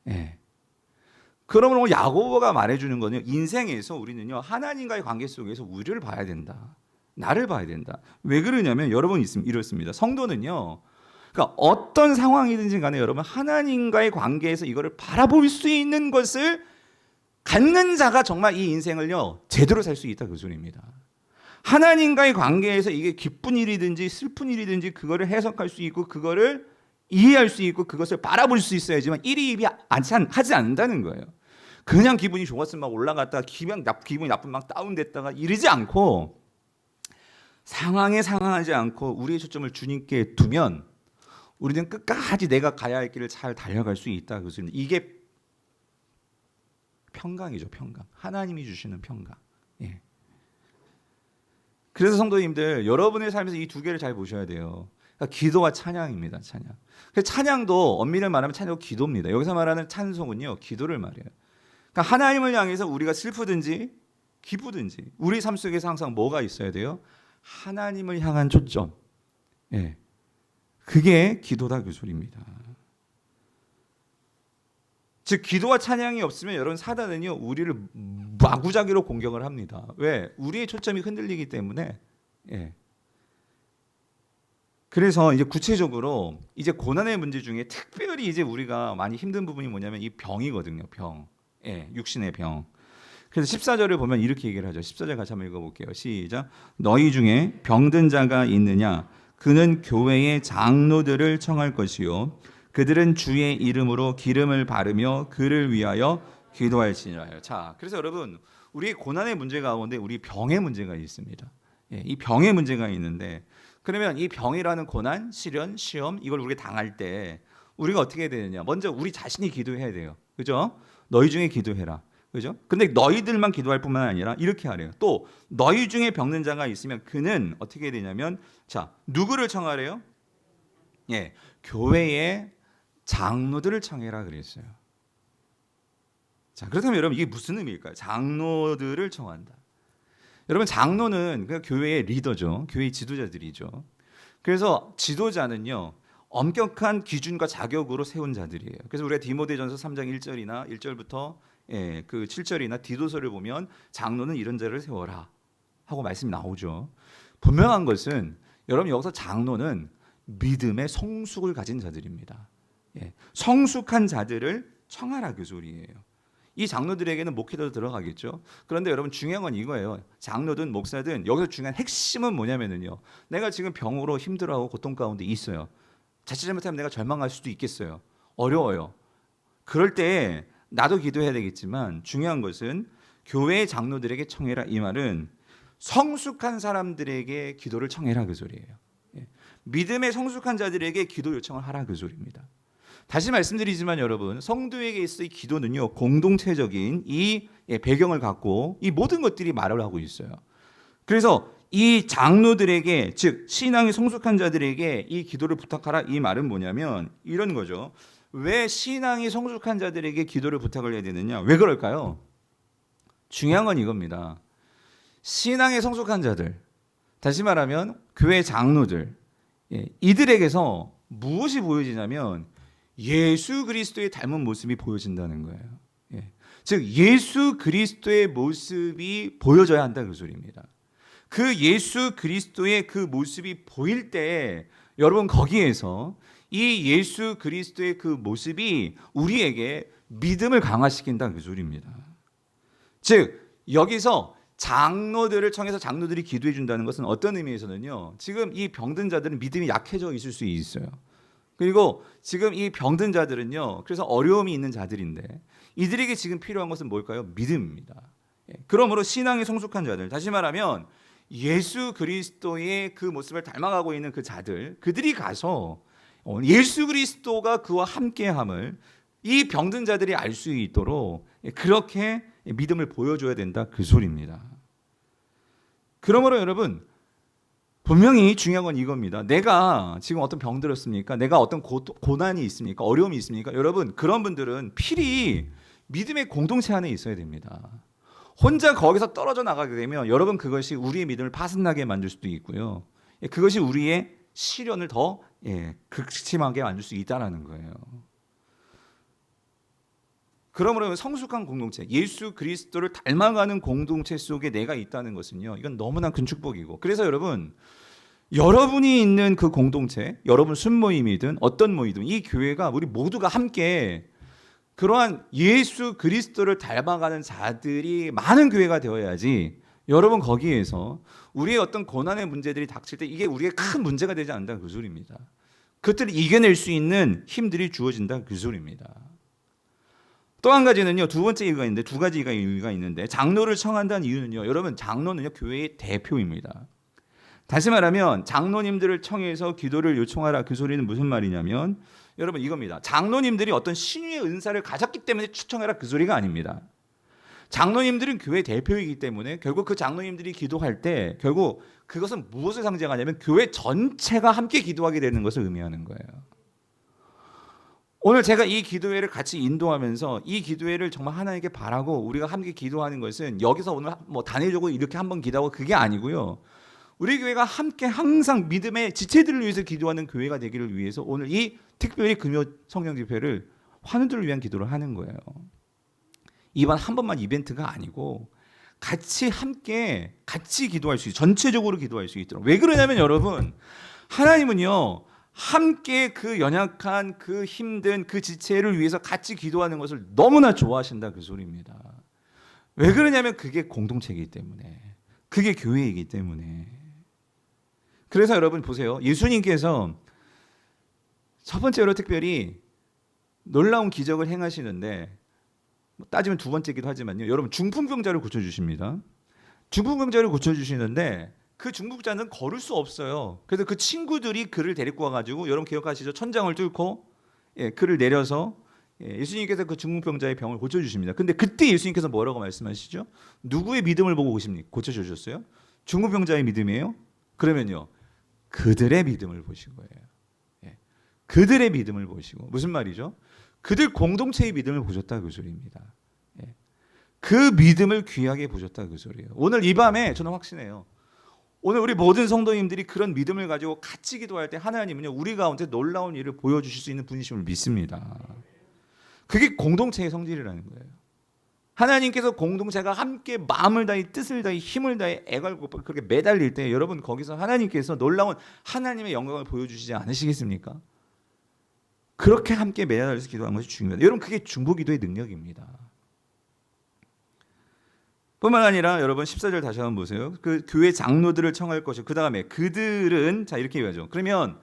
S1: 예. 그러면 야고보가 말해주는 거는, 인생에서 우리는요, 하나님과의 관계 속에서 우리를 봐야 된다. 나를 봐야 된다. 왜 그러냐면 여러분 이렇습니다. 성도는요, 그러니까 어떤 상황이든지 간에 여러분, 하나님과의 관계에서 이거를 바라볼 수 있는 것을 갖는 자가 정말 이 인생을요, 제대로 살 수 있다, 그 소리입니다. 하나님과의 관계에서 이게 기쁜 일이든지 슬픈 일이든지 그거를 해석할 수 있고, 그거를 이해할 수 있고, 그것을 바라볼 수 있어야지만 일희일비 하지 않는다는 거예요. 그냥 기분이 좋았으면 막 올라갔다가 기분이 나쁘면 막 다운됐다가 이러지 않고, 상황에 상황하지 않고 우리의 초점을 주님께 두면 우리는 끝까지 내가 가야 할 길을 잘 달려갈 수 있다, 그 소리입니다. 이게 평강이죠, 평강. 하나님이 주시는 평강. 예. 그래서 성도님들, 여러분의 삶에서 이 두 개를 잘 보셔야 돼요. 그러니까 기도와 찬양입니다, 찬양. 그래서 찬양도 엄밀히 말하면 찬양도 기도입니다. 여기서 말하는 찬송은요, 기도를 말해요. 그러니까 하나님을 향해서 우리가 슬프든지 기쁘든지 우리 삶 속에서 항상 뭐가 있어야 돼요? 하나님을 향한 초점. 예. 그게 기도다, 그 소리입니다. 즉, 기도와 찬양이 없으면 여러분, 사단은요, 우리를 마구잡이로 공격을 합니다. 왜? 우리의 초점이 흔들리기 때문에. 예. 그래서 이제 구체적으로 이제 고난의 문제 중에 특별히 이제 우리가 많이 힘든 부분이 뭐냐면 이 병이거든요. 병. 예, 육신의 병. 그래서 14절을 보면 이렇게 얘기를 하죠. 14절 같이 한번 읽어볼게요. 시작. 너희 중에 병든 자가 있느냐? 그는 교회의 장로들을 청할 것이요, 그들은 주의 이름으로 기름을 바르며 그를 위하여 기도할지니라. 자, 그래서 여러분, 우리 고난의 문제 가운데 우리 병의 문제가 있습니다. 예, 이 병의 문제가 있는데, 그러면 이 병이라는 고난, 시련, 시험, 이걸 우리가 당할 때 우리가 어떻게 해야 되느냐? 먼저 우리 자신이 기도해야 돼요. 그죠? 너희 중에 기도해라. 그죠? 근데 너희들만 기도할 뿐만 아니라 이렇게 하래요. 또 너희 중에 병든 자가 있으면 그는 어떻게 해야 되냐면, 자, 누구를 청하래요? 예, 교회의 장로들을 청해라 그랬어요. 자, 그렇다면 여러분, 이게 무슨 의미일까요? 장로들을 청한다. 여러분, 장로는 그 교회의 리더죠. 교회의 지도자들이죠. 그래서 지도자는요, 엄격한 기준과 자격으로 세운 자들이에요. 그래서 우리가 디모데전서 3장 1절이나 1절부터 그 7절이나 디도서를 보면 장로는 이런 자를 세워라 하고 말씀이 나오죠. 분명한 것은 여러분 여기서 장로는 믿음의 성숙을 가진 자들입니다. 성숙한 자들을 청하라 그 소리예요. 이 장로들에게는 목회도 들어가겠죠. 그런데 여러분 중요한 건 이거예요. 장로든 목사든 여기서 중요한 핵심은 뭐냐면요. 내가 지금 병으로 힘들어하고 고통 가운데 있어요. 자칫 잘못하면 내가 절망할 수도 있겠어요. 어려워요. 그럴 때 나도 기도해야 되겠지만 중요한 것은 교회 장로들에게 청해라 이 말은 성숙한 사람들에게 기도를 청해라 그 소리예요. 믿음의 성숙한 자들에게 기도 요청을 하라 그 소리입니다. 다시 말씀드리지만 여러분 성도에게 있어의 기도는요 공동체적인 이 배경을 갖고 이 모든 것들이 말을 하고 있어요. 그래서 이 장로들에게 즉 신앙이 성숙한 자들에게 이 기도를 부탁하라 이 말은 뭐냐면 이런 거죠. 왜 신앙이 성숙한 자들에게 기도를 부탁을 해야 되느냐? 왜 그럴까요? 중요한 건 이겁니다. 신앙의 성숙한 자들, 다시 말하면 교회 장로들, 이들에게서 무엇이 보여지냐면 예수 그리스도의 닮은 모습이 보여진다는 거예요. 즉 예수 그리스도의 모습이 보여져야 한다 그 소리입니다. 그 예수 그리스도의 그 모습이 보일 때 여러분 거기에서 이 예수 그리스도의 그 모습이 우리에게 믿음을 강화시킨다 그 소리입니다. 즉 여기서 장로들을 청해서 장로들이 기도해 준다는 것은 어떤 의미에서는요. 지금 이 병든 자들은 믿음이 약해져 있을 수 있어요. 그리고 지금 이 병든 자들은요. 그래서 어려움이 있는 자들인데 이들에게 지금 필요한 것은 뭘까요? 믿음입니다. 그러므로 신앙이 성숙한 자들, 다시 말하면 예수 그리스도의 그 모습을 닮아가고 있는 그 자들, 그들이 가서 예수 그리스도가 그와 함께함을 이 병든 자들이 알 수 있도록 그렇게 믿음을 보여줘야 된다 그 소리입니다. 그러므로 여러분 분명히 중요한 건 이겁니다. 내가 지금 어떤 병 들었습니까? 내가 어떤 고난이 있습니까? 어려움이 있습니까? 여러분 그런 분들은 필히 믿음의 공동체 안에 있어야 됩니다. 혼자 거기서 떨어져 나가게 되면 여러분 그것이 우리의 믿음을 파산나게 만들 수도 있고요. 그것이 우리의 시련을 더 극심하게 만들 수 있다는 거예요. 그러므로 성숙한 공동체, 예수 그리스도를 닮아가는 공동체 속에 내가 있다는 것은요. 이건 너무나 큰 축복이고. 그래서 여러분, 여러분이 있는 그 공동체, 여러분 순모임이든 어떤 모임이든 이 교회가 우리 모두가 함께 그러한 예수 그리스도를 닮아가는 자들이 많은 교회가 되어야지 여러분 거기에서 우리의 어떤 고난의 문제들이 닥칠 때 이게 우리의 큰 문제가 되지 않는다 그 소리입니다. 그것들을 이겨낼 수 있는 힘들이 주어진다 그 소리입니다. 또 한 가지는요. 두 번째 이유가 있는데 두 가지 이유가 있는데 장로를 청한다는 이유는요. 여러분 장로는요 교회의 대표입니다. 다시 말하면 장로님들을 청해서 기도를 요청하라 그 소리는 무슨 말이냐면 여러분 이겁니다. 장로님들이 어떤 신유의 은사를 가졌기 때문에 추청해라 그 소리가 아닙니다. 장로님들은 교회 대표이기 때문에 결국 그 장로님들이 기도할 때 결국 그것은 무엇을 상징하냐면 교회 전체가 함께 기도하게 되는 것을 의미하는 거예요. 오늘 제가 이 기도회를 같이 인도하면서 이 기도회를 정말 하나님께 바라고 우리가 함께 기도하는 것은 여기서 오늘 뭐 단회적으로 이렇게 한번 기도하고 그게 아니고요. 우리 교회가 함께 항상 믿음의 지체들을 위해서 기도하는 교회가 되기를 위해서 오늘 이 특별히 금요 성령 집회를 환우들을 위한 기도를 하는 거예요. 이번 한 번만 이벤트가 아니고 같이 함께 같이 기도할 수 있도록 전체적으로 기도할 수 있도록. 왜 그러냐면 여러분 하나님은요 함께 그 연약한 그 힘든 그 지체를 위해서 같이 기도하는 것을 너무나 좋아하신다 그 소리입니다. 왜 그러냐면 그게 공동체이기 때문에, 그게 교회이기 때문에. 그래서 여러분 보세요. 예수님께서 첫 번째로 특별히 놀라운 기적을 행하시는데 따지면 두 번째기도 하지만요. 여러분 중풍병자를 고쳐주십니다. 중풍병자를 고쳐주시는데 그 중풍병자는 걸을 수 없어요. 그래서 그 친구들이 그를 데리고 와가지고 여러분 기억하시죠? 천장을 뚫고 그를 내려서 예수님께서 그 중풍병자의 병을 고쳐주십니다. 근데 그때 예수님께서 뭐라고 말씀하시죠? 누구의 믿음을 보고 고쳐주셨어요? 중풍병자의 믿음이에요? 그러면요. 그들의 믿음을 보신 거예요. 그들의 믿음을 보시고 무슨 말이죠? 그들 공동체의 믿음을 보셨다 그 소리입니다. 그 믿음을 귀하게 보셨다 그 소리예요. 오늘 이 밤에 저는 확신해요. 오늘 우리 모든 성도님들이 그런 믿음을 가지고 같이 기도할 때 하나님은요 우리 가운데 놀라운 일을 보여주실 수 있는 분이심을 믿습니다. 그게 공동체의 성질이라는 거예요. 하나님께서 공동체가 함께 마음을 다해 뜻을 다해 힘을 다해 애걸고 그렇게 매달릴 때 여러분 거기서 하나님께서 놀라운 하나님의 영광을 보여주시지 않으시겠습니까? 그렇게 함께 매달려서 기도하는 것이 중요합니다. 여러분 그게 중보기도의 능력입니다. 뿐만 아니라 여러분 14절 다시 한번 보세요. 그 교회 장로들을 청할 것이고 그 다음에 그들은 자 이렇게 얘기하죠. 그러면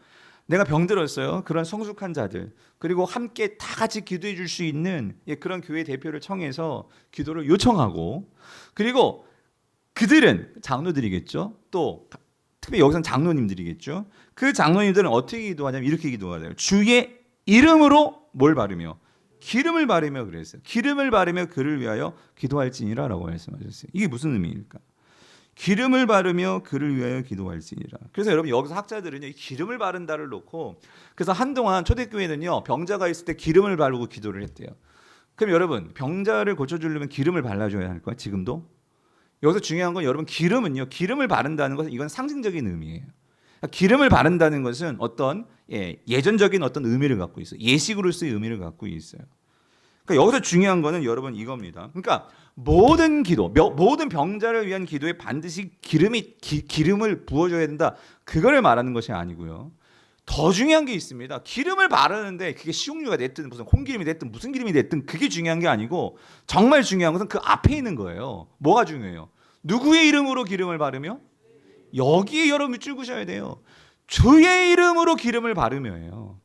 S1: 내가 병들었어요. 그런 성숙한 자들 그리고 함께 다 같이 기도해 줄 수 있는 그런 교회 대표를 청해서 기도를 요청하고 그리고 그들은 장로들이겠죠. 또 특히 여기서는 장로님들이겠죠. 그 장로님들은 어떻게 기도하냐면 이렇게 기도하세요. 주의 이름으로 뭘 바르며 기름을 바르며 그랬어요. 기름을 바르며 그를 위하여 기도할지니라라고 말씀하셨어요. 이게 무슨 의미일까? 기름을 바르며 그를 위하여 기도할지니라. 그래서 여러분 여기서 학자들은요, 기름을 바른다를 놓고 그래서 한동안 초대교회는요 병자가 있을 때 기름을 바르고 기도를 했대요. 그럼 여러분 병자를 고쳐주려면 기름을 발라줘야 할까요? 지금도? 여기서 중요한 건 여러분 기름은요, 기름을 바른다는 것은 이건 상징적인 의미예요. 기름을 바른다는 것은 어떤 예전적인 어떤 의미를 갖고 있어요. 예식으로서의 의미를 갖고 있어요. 그러니까 여기서 중요한 거는 여러분 이겁니다. 그러니까 모든 기도, 모든 병자를 위한 기도에 반드시 기름을 부어줘야 된다. 그거를 말하는 것이 아니고요. 더 중요한 게 있습니다. 기름을 바르는데 그게 식용유가 됐든 무슨 콩기름이 됐든 무슨 기름이 됐든 그게 중요한 게 아니고 정말 중요한 것은 그 앞에 있는 거예요. 뭐가 중요해요? 누구의 이름으로 기름을 바르며? 여기에 여러분이 쭈그셔야 돼요. 주의 이름으로 기름을 바르며예요.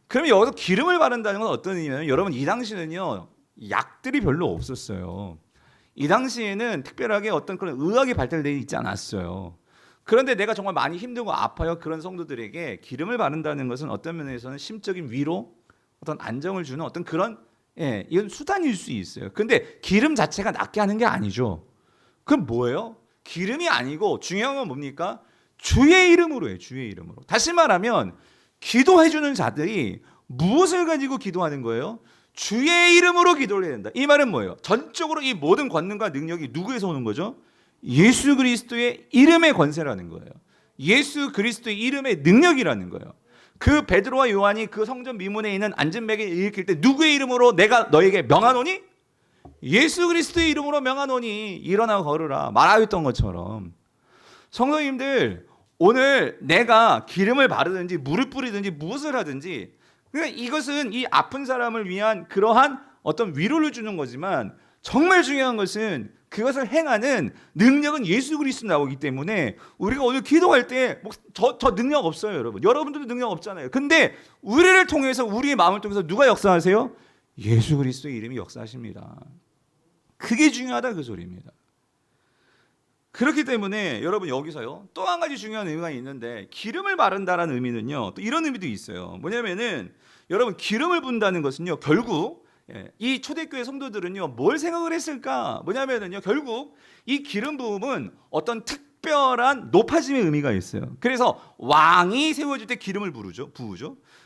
S1: 그러면 여기서 기름을 바른다는 건 어떤 의미냐면 여러분 이 당시는요 약들이 별로 없었어요. 이 당시에는 특별하게 어떤 그런 의학이 발달되어 있지 않았어요. 그런데 내가 정말 많이 힘들고 아파요. 그런 성도들에게 기름을 바른다는 것은 어떤 면에서는 심적인 위로, 어떤 안정을 주는 어떤 그런 이건 수단일 수 있어요. 그런데 기름 자체가 낫게 하는 게 아니죠. 그럼 뭐예요? 기름이 아니고 중요한 건 뭡니까? 주의 이름으로 해요. 주의 이름으로. 다시 말하면 기도해주는 자들이 무엇을 가지고 기도하는 거예요? 주의 이름으로 기도를 해야 된다. 이 말은 뭐예요? 전적으로 이 모든 권능과 능력이 누구에서 오는 거죠? 예수 그리스도의 이름의 권세라는 거예요. 예수 그리스도의 이름의 능력이라는 거예요. 그 베드로와 요한이 그 성전 미문에 있는 안전벨에 일으킬 때 누구의 이름으로 내가 너에게 명하노니? 예수 그리스도의 이름으로 명하노니 일어나 걸으라 말하였던 것처럼 성도님들 오늘 내가 기름을 바르든지 물을 뿌리든지 무엇을 하든지 그러니까 이것은 이 아픈 사람을 위한 그러한 어떤 위로를 주는 거지만 정말 중요한 것은 그것을 행하는 능력은 예수 그리스도 나오기 때문에 우리가 오늘 기도할 때 저 능력 없어요 여러분. 여러분들도 능력 없잖아요. 근데 우리를 통해서 우리의 마음을 통해서 누가 역사하세요? 예수 그리스도의 이름이 역사하십니다. 그게 중요하다 그 소리입니다. 그렇기 때문에 여러분 여기서요 또 한 가지 중요한 의미가 있는데 기름을 바른다라는 의미는요 또 이런 의미도 있어요. 뭐냐면은 여러분 기름을 붓는다는 것은요 결국 이 초대교회 성도들은요 뭘 생각을 했을까? 뭐냐면은요 결국 이 기름 부음은 어떤 특별한 높아짐의 의미가 있어요. 그래서 왕이 세워질 때 기름을 부으죠.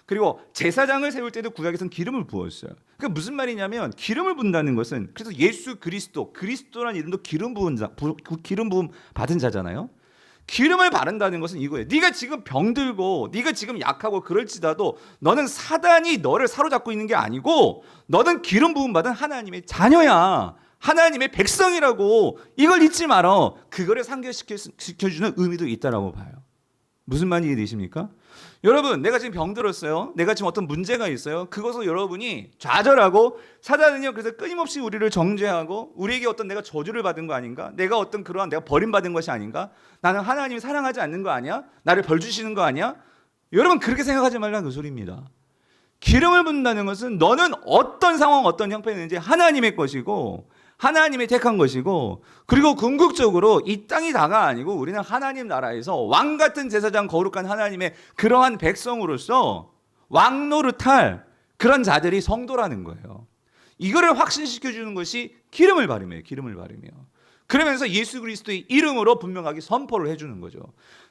S1: 그리고 제사장을 세울 때도 구약에서는 기름을 부었어요. 그러니까 무슨 말이냐면 기름을 붓는다는 것은 그래서 예수 그리스도라는 이름도 기름 부음 받은 자잖아요. 기름을 바른다는 것은 이거예요. 네가 지금 병들고 네가 지금 약하고 그럴지라도 너는 사단이 너를 사로잡고 있는 게 아니고 너는 기름 부음 받은 하나님의 자녀야. 하나님의 백성이라고 이걸 잊지 말어. 그거를 상기시켜주는 의미도 있다라고 봐요. 무슨 말인지 이해되십니까? 여러분 내가 지금 병들었어요. 내가 지금 어떤 문제가 있어요. 그것을 여러분이 좌절하고 사단은요 그래서 끊임없이 우리를 정죄하고 우리에게 어떤 내가 저주를 받은 거 아닌가? 내가 어떤 그러한 내가 버림받은 것이 아닌가? 나는 하나님이 사랑하지 않는 거 아니야? 나를 벌 주시는 거 아니야? 여러분 그렇게 생각하지 말라는 그 소리입니다. 기름을 붓는다는 것은 너는 어떤 상황 어떤 형편이든지 하나님의 것이고 하나님이 택한 것이고 그리고 궁극적으로 이 땅이 다가 아니고 우리는 하나님 나라에서 왕같은 제사장 거룩한 하나님의 그러한 백성으로서 왕노릇할 그런 자들이 성도라는 거예요. 이거를 확신시켜주는 것이 기름을 바르며요. 기름을 바르며. 그러면서 예수 그리스도의 이름으로 분명하게 선포를 해주는 거죠.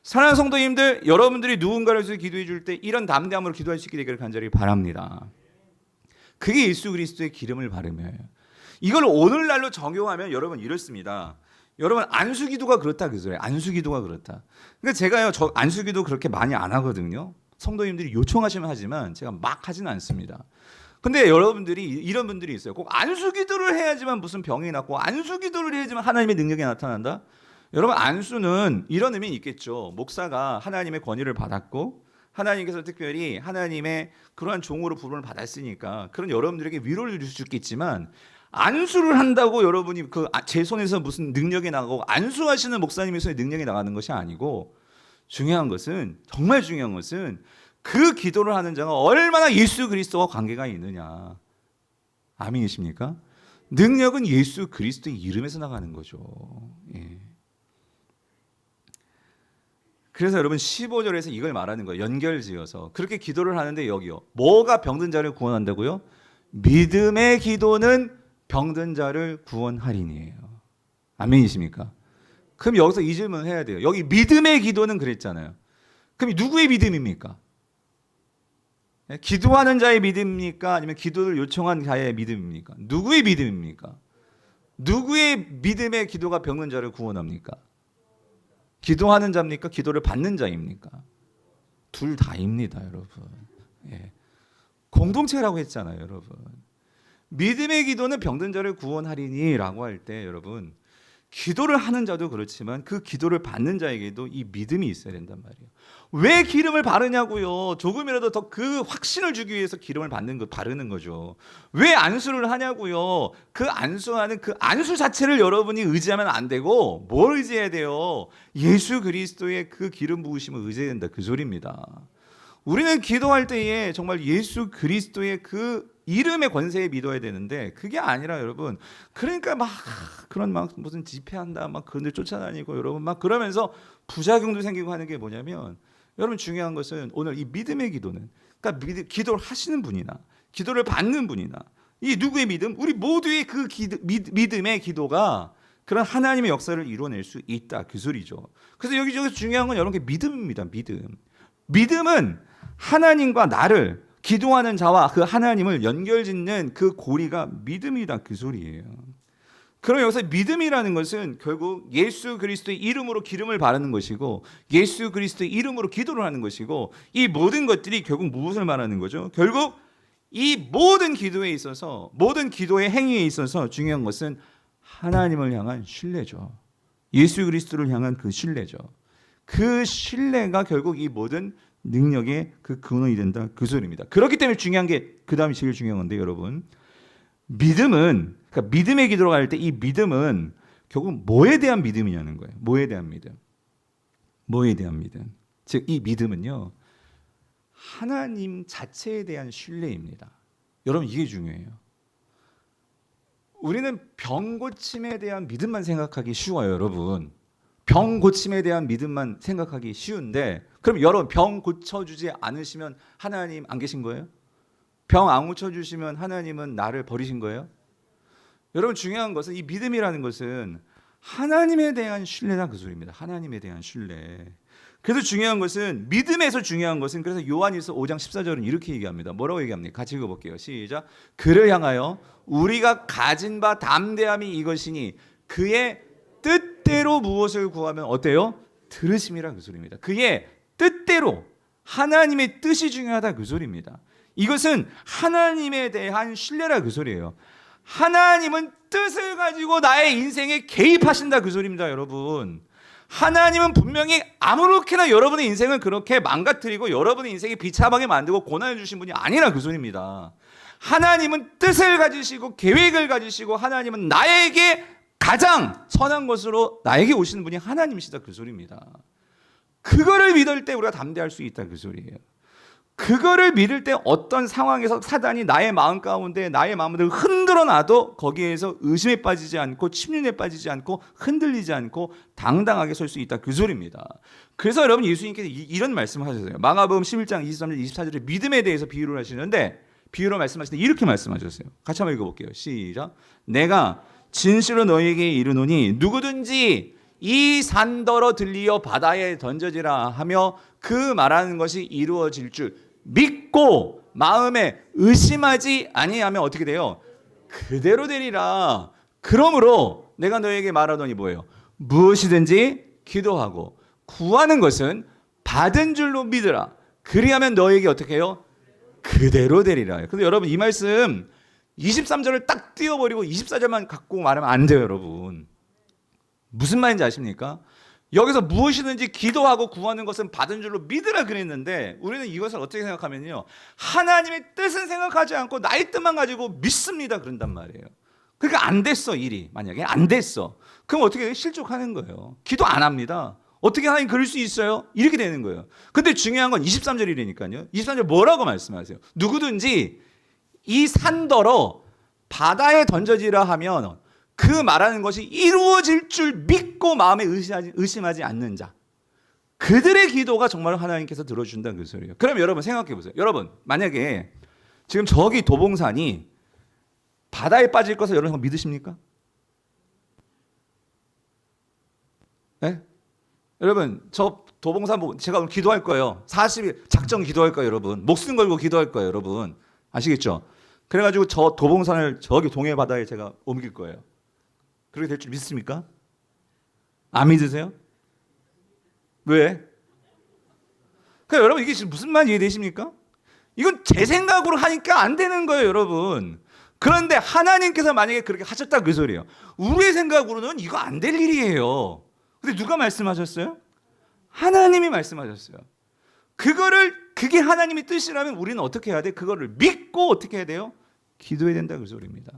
S1: 사랑하는 성도님들 여러분들이 누군가를 위해서 기도해 줄 때 이런 담대함으로 기도할 수 있게 되기를 간절히 바랍니다. 그게 예수 그리스도의 기름을 바르며요. 이걸 오늘날로 적용하면 여러분 이렇습니다. 여러분 안수기도가 그렇다 그 소리예요. 안수기도가 그렇다. 그러니까 제가요 저 안수기도 그렇게 많이 안 하거든요. 성도님들이 요청하시면 하지만 제가 막 하지는 않습니다. 근데 여러분들이 이런 분들이 있어요. 꼭 안수기도를 해야지만 무슨 병이 낫고 안수기도를 해야지만 하나님의 능력이 나타난다. 여러분, 안수는 이런 의미는 있겠죠. 목사가 하나님의 권위를 받았고 하나님께서 특별히 하나님의 그러한 종으로 부름을 받았으니까 그런 여러분들에게 위로를 줄 수 있겠지만, 안수를 한다고 여러분이 제 손에서 무슨 능력이 나가고 안수하시는 목사님의 손에 능력이 나가는 것이 아니고, 중요한 것은, 정말 중요한 것은 그 기도를 하는 자가 얼마나 예수 그리스도와 관계가 있느냐. 아멘이십니까? 능력은 예수 그리스도의 이름에서 나가는 거죠. 예. 그래서 여러분 15절에서 이걸 말하는 거예요. 연결지어서 그렇게 기도를 하는데, 여기요, 뭐가 병든 자를 구원한다고요? 믿음의 기도는 병든 자를 구원하리니에요. 아멘이십니까? 그럼 여기서 이 질문을 해야 돼요. 여기 믿음의 기도는 그랬잖아요. 그럼 누구의 믿음입니까? 기도하는 자의 믿음입니까? 아니면 기도를 요청한 자의 믿음입니까? 누구의 믿음입니까? 누구의 믿음의 기도가 병든 자를 구원합니까? 기도하는 자입니까? 기도를 받는 자입니까? 둘 다입니다, 여러분. 예. 공동체라고 했잖아요, 여러분. 믿음의 기도는 병든 자를 구원하리니라고 할 때, 여러분, 기도를 하는 자도 그렇지만 그 기도를 받는 자에게도 이 믿음이 있어야 된단 말이에요. 왜 기름을 바르냐고요? 조금이라도 더 그 확신을 주기 위해서 기름을 바르는 거죠. 왜 안수를 하냐고요? 그 안수하는 그 안수 자체를 여러분이 의지하면 안 되고, 뭘 의지해야 돼요? 예수 그리스도의 그 기름 부으심을 의지해야 된다, 그 소리입니다. 우리는 기도할 때에 정말 예수 그리스도의 그 이름의 권세에 믿어야 되는데, 그게 아니라 여러분, 그러니까 막 그런 막 무슨 집회한다 막 그런데 쫓아다니고 여러분 막 그러면서 부작용도 생기고 하는 게 뭐냐면, 여러분 중요한 것은 오늘 이 믿음의 기도는, 그러니까 기도를 하시는 분이나 기도를 받는 분이나 이 누구의 믿음? 우리 모두의 그 믿음의 기도가 그런 하나님의 역사를 이루어낼 수 있다, 그 소리죠. 그래서 여기저기 중요한 건 여러분 믿음입니다. 믿음은 하나님과 나를, 기도하는 자와 그 하나님을 연결짓는 그 고리가 믿음이다, 그 소리예요. 그럼 여기서 믿음이라는 것은 결국 예수 그리스도의 이름으로 기름을 바르는 것이고, 예수 그리스도의 이름으로 기도를 하는 것이고, 이 모든 것들이 결국 무엇을 말하는 거죠? 결국 이 모든 기도에 있어서, 모든 기도의 행위에 있어서 중요한 것은 하나님을 향한 신뢰죠. 예수 그리스도를 향한 그 신뢰죠. 그 신뢰가 결국 이 모든 능력의 그 근원이 된다, 그 소리입니다. 그렇기 때문에 중요한 게, 그 다음이 제일 중요한 건데, 여러분, 믿음은, 그러니까 믿음의 기도로 갈 때 이 믿음은 결국 뭐에 대한 믿음이냐는 거예요. 뭐에 대한 믿음? 뭐에 대한 믿음? 즉 이 믿음은요, 하나님 자체에 대한 신뢰입니다. 여러분, 이게 중요해요. 우리는 병 고침에 대한 믿음만 생각하기 쉬워요, 여러분. 병 고침에 대한 믿음만 생각하기 쉬운데, 그럼 여러분, 병 고쳐주지 않으시면 하나님 안 계신 거예요? 병 안 고쳐주시면 하나님은 나를 버리신 거예요? 여러분, 중요한 것은, 이 믿음이라는 것은 하나님에 대한 신뢰다, 그 소리입니다. 하나님에 대한 신뢰. 그래서 중요한 것은, 믿음에서 중요한 것은, 그래서 요한일서 5장 14절은 이렇게 얘기합니다. 뭐라고 얘기합니까? 같이 읽어볼게요. 시작. 그를 향하여 우리가 가진 바 담대함이 이것이니 그의 뜻대로 무엇을 구하면 어때요? 들으심이라, 그 소리입니다. 그의 뜻대로, 하나님의 뜻이 중요하다, 그 소리입니다. 이것은 하나님에 대한 신뢰라, 그 소리예요. 하나님은 뜻을 가지고 나의 인생에 개입하신다, 그 소리입니다, 여러분. 하나님은 분명히 아무렇게나 여러분의 인생을 그렇게 망가뜨리고 여러분의 인생에 비참하게 만들고 고난을 주신 분이 아니라, 그 소리입니다. 하나님은 뜻을 가지시고 계획을 가지시고, 하나님은 나에게 가장 선한 것으로 나에게 오시는 분이 하나님이시다, 그 소리입니다. 그거를 믿을 때 우리가 담대할 수 있다, 그 소리예요. 그거를 믿을 때 어떤 상황에서 사단이 나의 마음 가운데, 나의 마음을 흔들어 놔도 거기에서 의심에 빠지지 않고 침륜에 빠지지 않고 흔들리지 않고 당당하게 설 수 있다, 그 소리입니다. 그래서 여러분, 예수님께서 이런 말씀을 하셨어요. 마가복음 11장 23절 24절에 믿음에 대해서 비유를 하시는데, 비유로 말씀하시는데 이렇게 말씀하셨어요. 같이 한번 읽어볼게요. 시작. 내가 진실로 너희에게 이르노니 누구든지 이 산더러 들리어 바다에 던져지라 하며 그 말하는 것이 이루어질 줄 믿고 마음에 의심하지 아니하면 어떻게 돼요? 그대로 되리라. 그러므로 내가 너에게 말하노니 뭐예요? 무엇이든지 기도하고 구하는 것은 받은 줄로 믿으라. 그리하면 너에게 어떻게 해요? 그대로 되리라. 근데 여러분 이 말씀 23절을 딱 띄워버리고 24절만 갖고 말하면 안 돼요, 여러분. 무슨 말인지 아십니까? 여기서 무엇이든지 기도하고 구하는 것은 받은 줄로 믿으라 그랬는데 우리는 이것을 어떻게 생각하면요, 하나님의 뜻은 생각하지 않고 나의 뜻만 가지고 믿습니다 그런단 말이에요. 그러니까 안 됐어, 일이. 만약에 안 됐어, 그럼 어떻게 해요? 실족하는 거예요. 기도 안 합니다. 어떻게 하나님 그럴 수 있어요? 이렇게 되는 거예요. 근데 중요한 건 23절이라니까요 23절 뭐라고 말씀하세요? 누구든지 이 산더러 바다에 던져지라 하면 그 말하는 것이 이루어질 줄 믿고 마음에 의심하지 않는 자, 그들의 기도가 정말 하나님께서 들어준다는 그 소리예요. 그럼 여러분 생각해 보세요. 여러분 만약에 지금 저기 도봉산이 바다에 빠질 것을 여러분 믿으십니까? 네? 여러분 저 도봉산 제가 오늘 기도할 거예요. 40일 작정 기도할 거예요, 여러분. 목숨 걸고 기도할 거예요, 여러분. 아시겠죠? 그래가지고 저 도봉산을 저기 동해 바다에 제가 옮길 거예요. 그렇게 될 줄 믿습니까? 안 믿으세요? 왜? 그러니까 여러분 이게 지금 무슨 말 이해되십니까? 이건 제 생각으로 하니까 안 되는 거예요, 여러분. 그런데 하나님께서 만약에 그렇게 하셨다 그 소리예요. 우리의 생각으로는 이거 안 될 일이에요. 근데 누가 말씀하셨어요? 하나님이 말씀하셨어요. 그게 하나님의 뜻이라면 우리는 어떻게 해야 돼? 그거를 믿고 어떻게 해야 돼요? 기도해야 된다 그 소리입니다.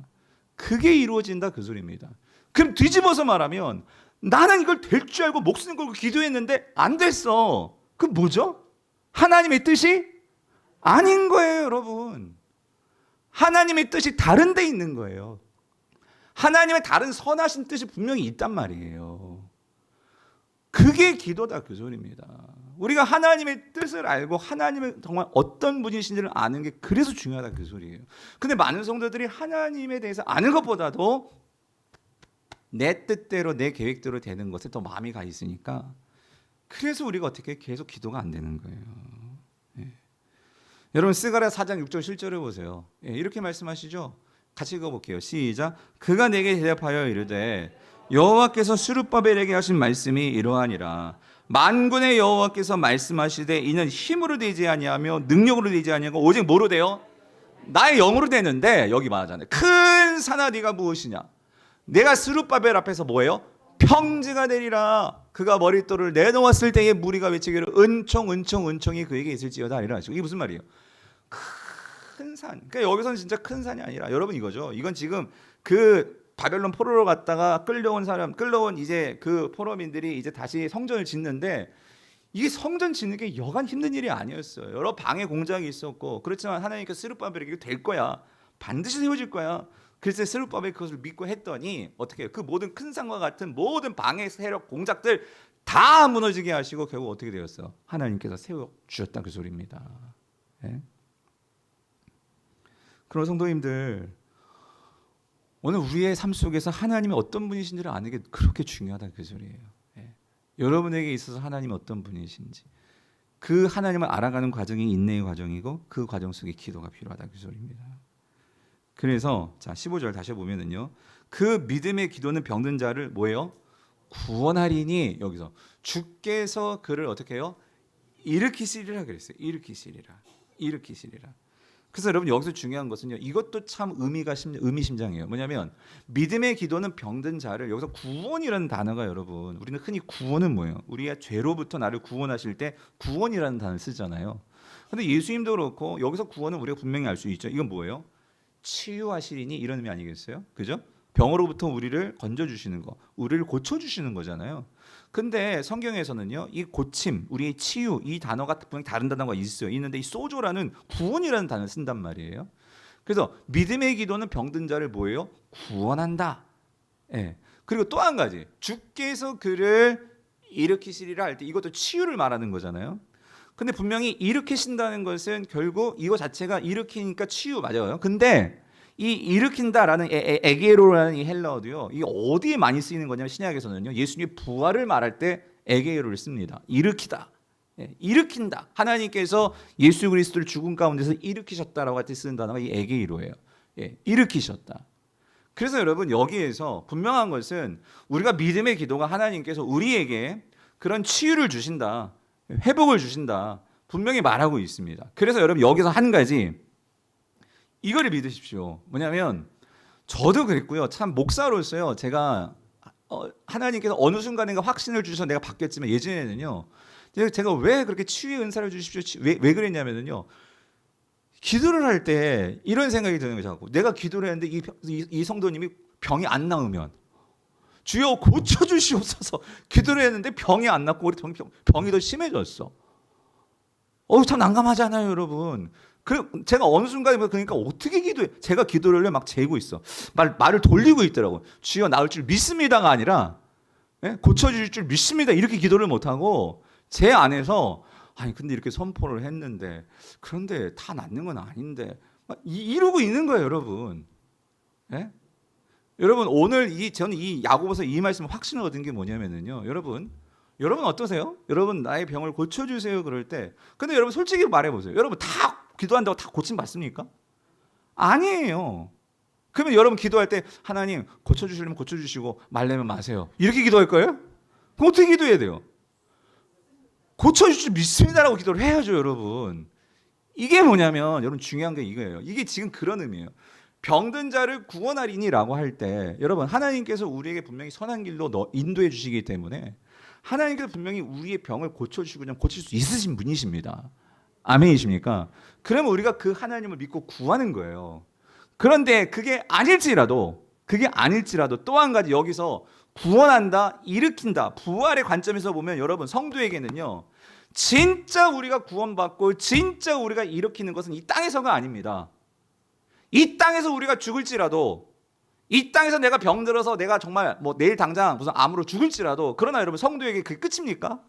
S1: 그게 이루어진다 그 소리입니다. 그럼 뒤집어서 말하면 나는 이걸 될 줄 알고 목숨 걸고 기도했는데 안 됐어. 그 뭐죠? 하나님의 뜻이 아닌 거예요, 여러분. 하나님의 뜻이 다른 데 있는 거예요. 하나님의 다른 선하신 뜻이 분명히 있단 말이에요. 그게 기도다 그 소리입니다. 우리가 하나님의 뜻을 알고 하나님의 정말 어떤 분이신지를 아는 게 그래서 중요하다 그 소리예요. 근데 많은 성도들이 하나님에 대해서 아는 것보다도 내 뜻대로 내 계획대로 되는 것에 더 마음이 가 있으니까 그래서 우리가 어떻게 계속 기도가 안 되는 거예요. 예. 여러분 스가랴 4장 6절 7절을 보세요. 예, 이렇게 말씀하시죠. 같이 읽어볼게요. 시작. 그가 내게 대답하여 이르되 여호와께서 스룹바벨에게 하신 말씀이 이러하니라. 만군의 여호와께서 말씀하시되 이는 힘으로 되지 아니하며 능력으로 되지 아니하고 오직 뭐로 돼요? 나의 영으로 되는데, 여기 말하잖아요. 큰 산아 네가 무엇이냐? 내가 스룹바벨 앞에서 뭐예요? 평지가 되리라. 그가 머릿돌을 내놓았을 때에 무리가 외치기를 은총 은총 은총이 그에게 있을지어다 아니라. 이게 무슨 말이에요? 큰 산. 그러니까 여기서는 진짜 큰 산이 아니라 여러분 이거죠. 이건 지금 그 바벨론 포로로 갔다가 끌려온 이제 그 포로민들이 이제 다시 성전을 짓는데, 이게 성전 짓는 게 여간 힘든 일이 아니었어요. 여러 방해 공작이 있었고, 그렇지만 하나님께서 스룹바벨에게 될 거야, 반드시 세워질 거야. 그래서 스룹바벨이 그것을 믿고 했더니 어떻게 해요? 그 모든 큰 산과 같은 모든 방해 세력 공작들 다 무너지게 하시고 결국 어떻게 되었어? 하나님께서 세워 주셨다 그 소리입니다. 예? 그런 성도님들, 오늘 우리의 삶 속에서 하나님이 어떤 분이신지를 아는 게 그렇게 중요하다 그 소리예요. 예. 여러분에게 있어서 하나님이 어떤 분이신지, 그 하나님을 알아가는 과정이 인내의 과정이고 그 과정 속에 기도가 필요하다 그 소리입니다. 그래서 자 15절 다시 보면은요, 그 믿음의 기도는 병든 자를 뭐예요? 구원하리니, 여기서 주께서 그를 어떻게 해요? 일으키시리라 그랬어요. 일으키시리라. 그래서 여러분 여기서 중요한 것은요, 이것도 참 의미심장해요. 뭐냐면 믿음의 기도는 병든 자를, 여기서 구원이라는 단어가, 여러분 우리는 흔히 구원은 뭐예요? 우리의 죄로부터 나를 구원하실 때 구원이라는 단어를 쓰잖아요. 근데 예수님도 그렇고 여기서 구원은 우리가 분명히 알 수 있죠. 이건 뭐예요? 치유하시리니, 이런 의미 아니겠어요? 그죠? 병으로부터 우리를 건져주시는 거, 우리를 고쳐주시는 거잖아요. 근데 성경에서는요, 이 고침, 우리의 치유, 이 단어가 분명히 다른 단어가 있는데 이 소조라는 구원이라는 단어를 쓴단 말이에요. 그래서 믿음의 기도는 병든 자를 뭐예요? 구원한다. 예. 그리고 또 한 가지, 주께서 그를 일으키시리라 할 때 이것도 치유를 말하는 거잖아요. 근데 분명히 일으키신다는 것은 결국 이거 자체가 일으키니까 치유 맞아요. 근데 이 일으킨다라는 에게로라는 이 헬라어도요, 이게 어디에 많이 쓰이는 거냐면 신약에서는요, 예수님의 부활을 말할 때 에게로를 씁니다. 일으키다, 일으킨다. 하나님께서 예수 그리스도를 죽음 가운데서 일으키셨다라고 같이 쓰는 단어가 이 에게로예요. 일으키셨다. 그래서 여러분 여기에서 분명한 것은 우리가 믿음의 기도가 하나님께서 우리에게 그런 치유를 주신다, 회복을 주신다, 분명히 말하고 있습니다. 그래서 여러분 여기서 한 가지 이거를 믿으십시오. 뭐냐면 저도 그랬고요. 참 목사로서요. 제가 하나님께서 어느 순간인가 확신을 주셔서 내가 바뀌었지만 예전에는요. 제가 왜 그렇게 치유의 은사를 주십시오. 왜 그랬냐면요. 기도를 할 때 이런 생각이 드는 거죠. 내가 기도를 했는데 이 성도님이 병이 안 나으면 주여 고쳐주시옵소서 기도를 했는데 병이 안 낫고 우리 병이 더 심해졌어. 참 난감하지 않아요, 여러분? 제가 어느 순간에 그러니까 어떻게 기도해? 제가 기도를 막 재고 있어. 말을 돌리고 있더라고. 주여 나을 줄 믿습니다가 아니라 고쳐주실 줄 믿습니다. 이렇게 기도를 못하고 제 안에서 아니 근데 이렇게 선포를 했는데 그런데 다 낫는 건 아닌데 이러고 있는 거예요, 여러분. 예? 여러분 오늘 저는 이 야고보서 이 말씀 확신을 얻은 게 뭐냐면요, 여러분 어떠세요? 여러분 나의 병을 고쳐주세요 그럴 때 근데 여러분 솔직히 말해보세요. 여러분 다 기도한다고 다 고침 받습니까? 아니에요. 그러면 여러분 기도할 때 하나님 고쳐주시려면 고쳐주시고 말려면 마세요 이렇게 기도할 거예요? 그럼 어떻게 기도해야 돼요? 고쳐줄 줄 믿습니다라고 기도를 해야죠, 여러분. 이게 뭐냐면 여러분 중요한 게 이거예요. 이게 지금 그런 의미예요. 병든 자를 구원하리니라고 할 때 여러분 하나님께서 우리에게 분명히 선한 길로 인도해 주시기 때문에 하나님께서 분명히 우리의 병을 고쳐주시고 그냥 고칠 수 있으신 분이십니다. 아멘이십니까? 그러면 우리가 그 하나님을 믿고 구하는 거예요. 그런데 그게 아닐지라도 또 한 가지 여기서 구원한다, 일으킨다, 부활의 관점에서 보면 여러분 성도에게는요 진짜 우리가 구원받고 진짜 우리가 일으키는 것은 이 땅에서가 아닙니다. 이 땅에서 우리가 죽을지라도 이 땅에서 내가 병들어서 내가 정말 내일 당장 무슨 암으로 죽을지라도 그러나 여러분 성도에게 그게 끝입니까?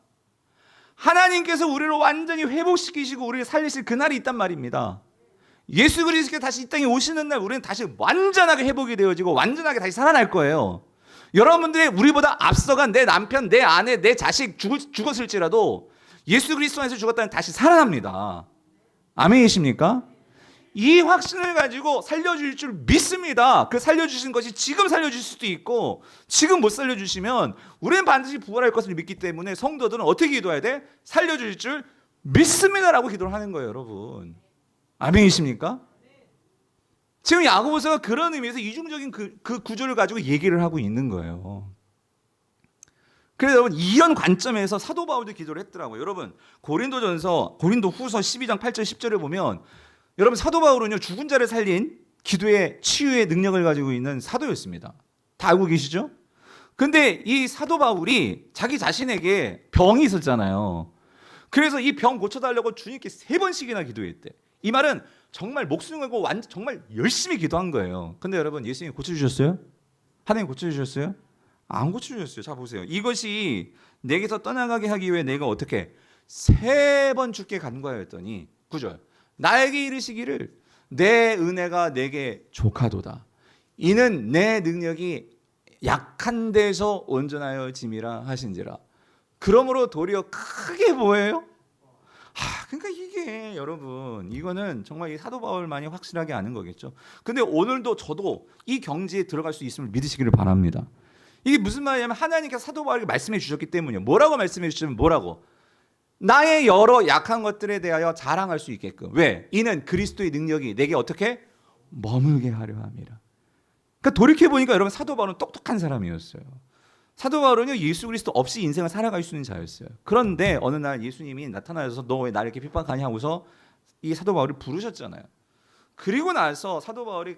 S1: 하나님께서 우리를 완전히 회복시키시고 우리를 살리실 그날이 있단 말입니다. 예수 그리스도께서 다시 이 땅에 오시는 날 우리는 다시 완전하게 회복이 되어지고 완전하게 다시 살아날 거예요. 여러분들이 우리보다 앞서간 내 남편, 내 아내, 내 자식 죽었을지라도 예수 그리스도 안에서 죽었다면 다시 살아납니다. 아멘이십니까? 이 확신을 가지고 살려줄 줄 믿습니다. 그 살려주신 것이 지금 살려줄 수도 있고 지금 못 살려주시면 우리는 반드시 부활할 것을 믿기 때문에 성도들은 어떻게 기도해야 돼? 살려줄 줄 믿습니다라고 기도를 하는 거예요, 여러분. 아멘이십니까? 지금 야고보서가 그런 의미에서 이중적인 그 구조를 가지고 얘기를 하고 있는 거예요. 그래서 여러분 이런 관점에서 사도 바울도 기도를 했더라고요. 여러분 고린도후서 12장 8절 10절을 보면 여러분 사도 바울은요 죽은 자를 살린 기도의 치유의 능력을 가지고 있는 사도였습니다. 다 알고 계시죠? 근데 이 사도 바울이 자기 자신에게 병이 있었잖아요. 그래서 이 병 고쳐달라고 주님께 3번씩이나 기도했대. 이 말은 정말 목숨 걸고 정말 열심히 기도한 거예요. 근데 여러분 예수님이 고쳐주셨어요? 하나님 고쳐주셨어요? 안 고쳐주셨어요. 자 보세요. 이것이 내게서 떠나가게 하기 위해 내가 어떻게 3번 주께 간과하였더니 9절 나에게 이르시기를 내 은혜가 내게 족하도다. 이는 내 능력이 약한 데서 온전하여 짐이라 하신지라. 그러므로 도리어 크게 뭐예요? 그러니까 이게 여러분 이거는 정말 이 사도 바울만이 확실하게 아는 거겠죠. 근데 오늘도 저도 이 경지에 들어갈 수 있음을 믿으시기를 바랍니다. 이게 무슨 말이냐면 하나님께서 사도 바울에게 말씀해 주셨기 때문이에요. 뭐라고 말씀해 주시면 뭐라고? 나의 여러 약한 것들에 대하여 자랑할 수 있게끔. 왜? 이는 그리스도의 능력이 내게 어떻게? 머물게 하려 함이라. 그러니까 돌이켜보니까 여러분 사도 바울은 똑똑한 사람이었어요. 사도 바울은요 예수 그리스도 없이 인생을 살아갈 수 있는 자였어요. 그런데 어느 날 예수님이 나타나셔서 너 왜 나를 이렇게 핍박하냐 하고서 이 사도 바울을 부르셨잖아요. 그리고 나서 사도 바울이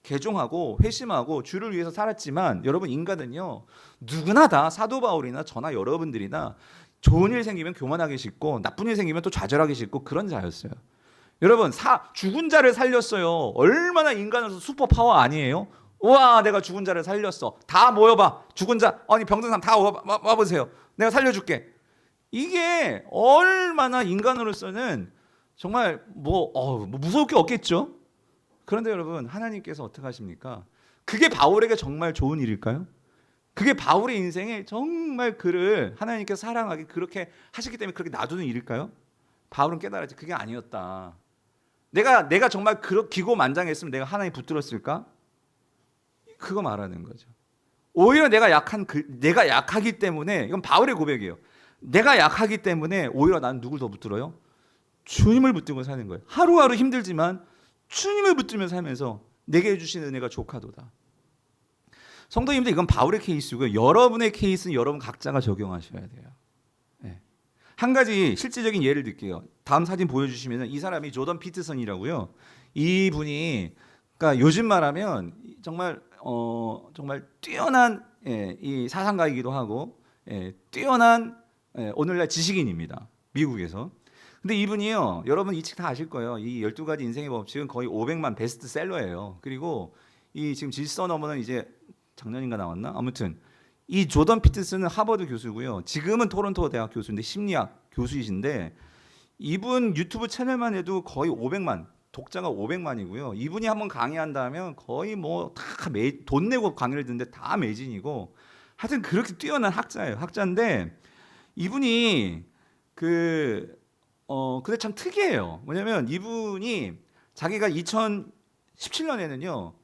S1: 개종하고 회심하고 주를 위해서 살았지만 여러분 인간은요 누구나 다 사도 바울이나 저나 여러분들이나 좋은 일 생기면 교만하기 싫고 나쁜 일 생기면 또 좌절하기 싫고 그런 자였어요. 여러분 죽은 자를 살렸어요. 얼마나 인간으로서 슈퍼 파워 아니에요? 우와 내가 죽은 자를 살렸어. 다 모여봐. 죽은 자 아니 병든 사람 다 와보세요. 내가 살려줄게. 이게 얼마나 인간으로서는 정말 무서울 게 없겠죠. 그런데 여러분 하나님께서 어떻게 하십니까? 그게 바울에게 정말 좋은 일일까요? 그게 바울의 인생에 정말 그를 하나님께서 사랑하게 그렇게 하셨기 때문에 그렇게 놔두는 일일까요? 바울은 깨달았지 그게 아니었다. 내가 정말 기고만장했으면 내가 하나님 붙들었을까? 그거 말하는 거죠. 오히려 내가 약하기 때문에 이건 바울의 고백이에요. 내가 약하기 때문에 오히려 나는 누굴 더 붙들어요? 주님을 붙들고 사는 거예요. 하루하루 힘들지만 주님을 붙들며 살면서 내게 해주신 은혜가 족하도다. 성도님들, 이건 바울의 케이스고요. 여러분의 케이스는 여러분 각자가 적용하셔야 돼요. 네. 한 가지 실제적인 예를 들게요. 다음 사진 보여주시면 이 사람이 조던 피터슨이라고요. 이분이 그러니까 요즘 말하면 정말 정말 뛰어난 이 사상가이기도 하고 뛰어난 오늘날 지식인입니다. 미국에서. 근데 이분이요, 여러분 이 책 다 아실 거예요. 이 12가지 인생의 법칙은 거의 500만 베스트셀러예요. 그리고 이 지금 질서 너머는 이제 작년인가 나왔나? 아무튼 이 조던 피터슨은 하버드 교수고요. 지금은 토론토 대학 교수인데 심리학 교수이신데 이분 유튜브 채널만 해도 거의 500만, 독자가 500만이고요. 이분이 한번 강의한다면 거의 뭐 다 돈 내고 강의를 듣는데 다 매진이고, 하여튼 그렇게 뛰어난 학자예요. 학자인데 이분이 근데 참 특이해요. 뭐냐면 이분이 자기가 2017년에는요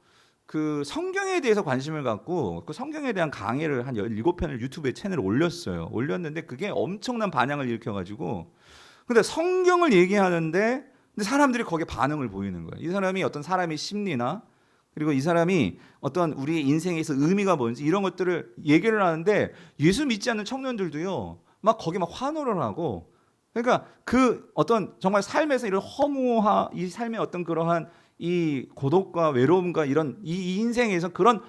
S1: 그 성경에 대해서 관심을 갖고 그 성경에 대한 강의를 한 17편을 유튜브에 채널에 올렸어요. 올렸는데 그게 엄청난 반향을 일으켜가지고, 근데 성경을 얘기하는데 근데 사람들이 거기에 반응을 보이는 거예요. 이 사람이 어떤 사람의 심리나 그리고 이 사람이 어떤 우리의 인생에서 의미가 뭔지 이런 것들을 얘기를 하는데 예수 믿지 않는 청년들도요 막 거기 막 환호를 하고, 그러니까 그 어떤 정말 삶에서 이런 허무와 이 삶의 어떤 그러한 이 고독과 외로움과 이런 이 인생에서 그런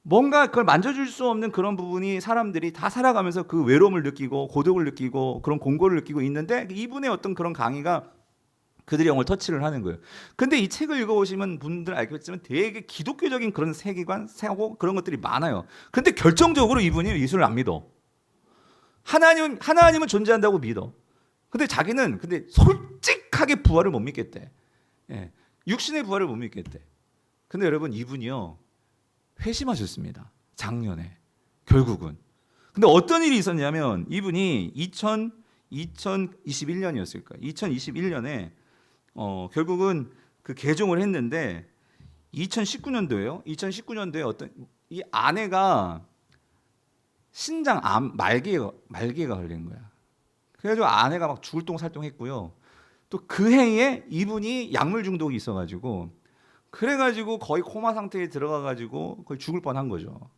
S1: 뭔가 그걸 만져줄 수 없는 그런 부분이 사람들이 다 살아가면서 그 외로움을 느끼고 고독을 느끼고 그런 공고를 느끼고 있는데, 이분의 어떤 그런 강의가 그들의 영을 터치를 하는 거예요. 근데 이 책을 읽어보시면 분들 알겠지만 되게 기독교적인 그런 세계관, 사고 그런 것들이 많아요. 근데 결정적으로 이분이 예수를 안 믿어. 하나님은 존재한다고 믿어. 근데 자기는 솔직하게 부활을 못 믿겠대. 육신의 부활을 못 믿겠대. 근데 여러분 이분이요 회심하셨습니다. 작년에 결국은. 근데 어떤 일이 있었냐면 이분이 2021년이었을 거예요. 2021년에 결국은 그 개종을 했는데 2019년도에요. 2019년도에 어떤 이 아내가 신장 암 말기가 걸린 거야. 그래가지고 아내가 막 죽을 똥살똥했고요. 또 그 해에 이분이 약물 중독이 있어가지고 그래가지고 거의 코마 상태에 들어가가지고 거의 죽을 뻔한 거죠.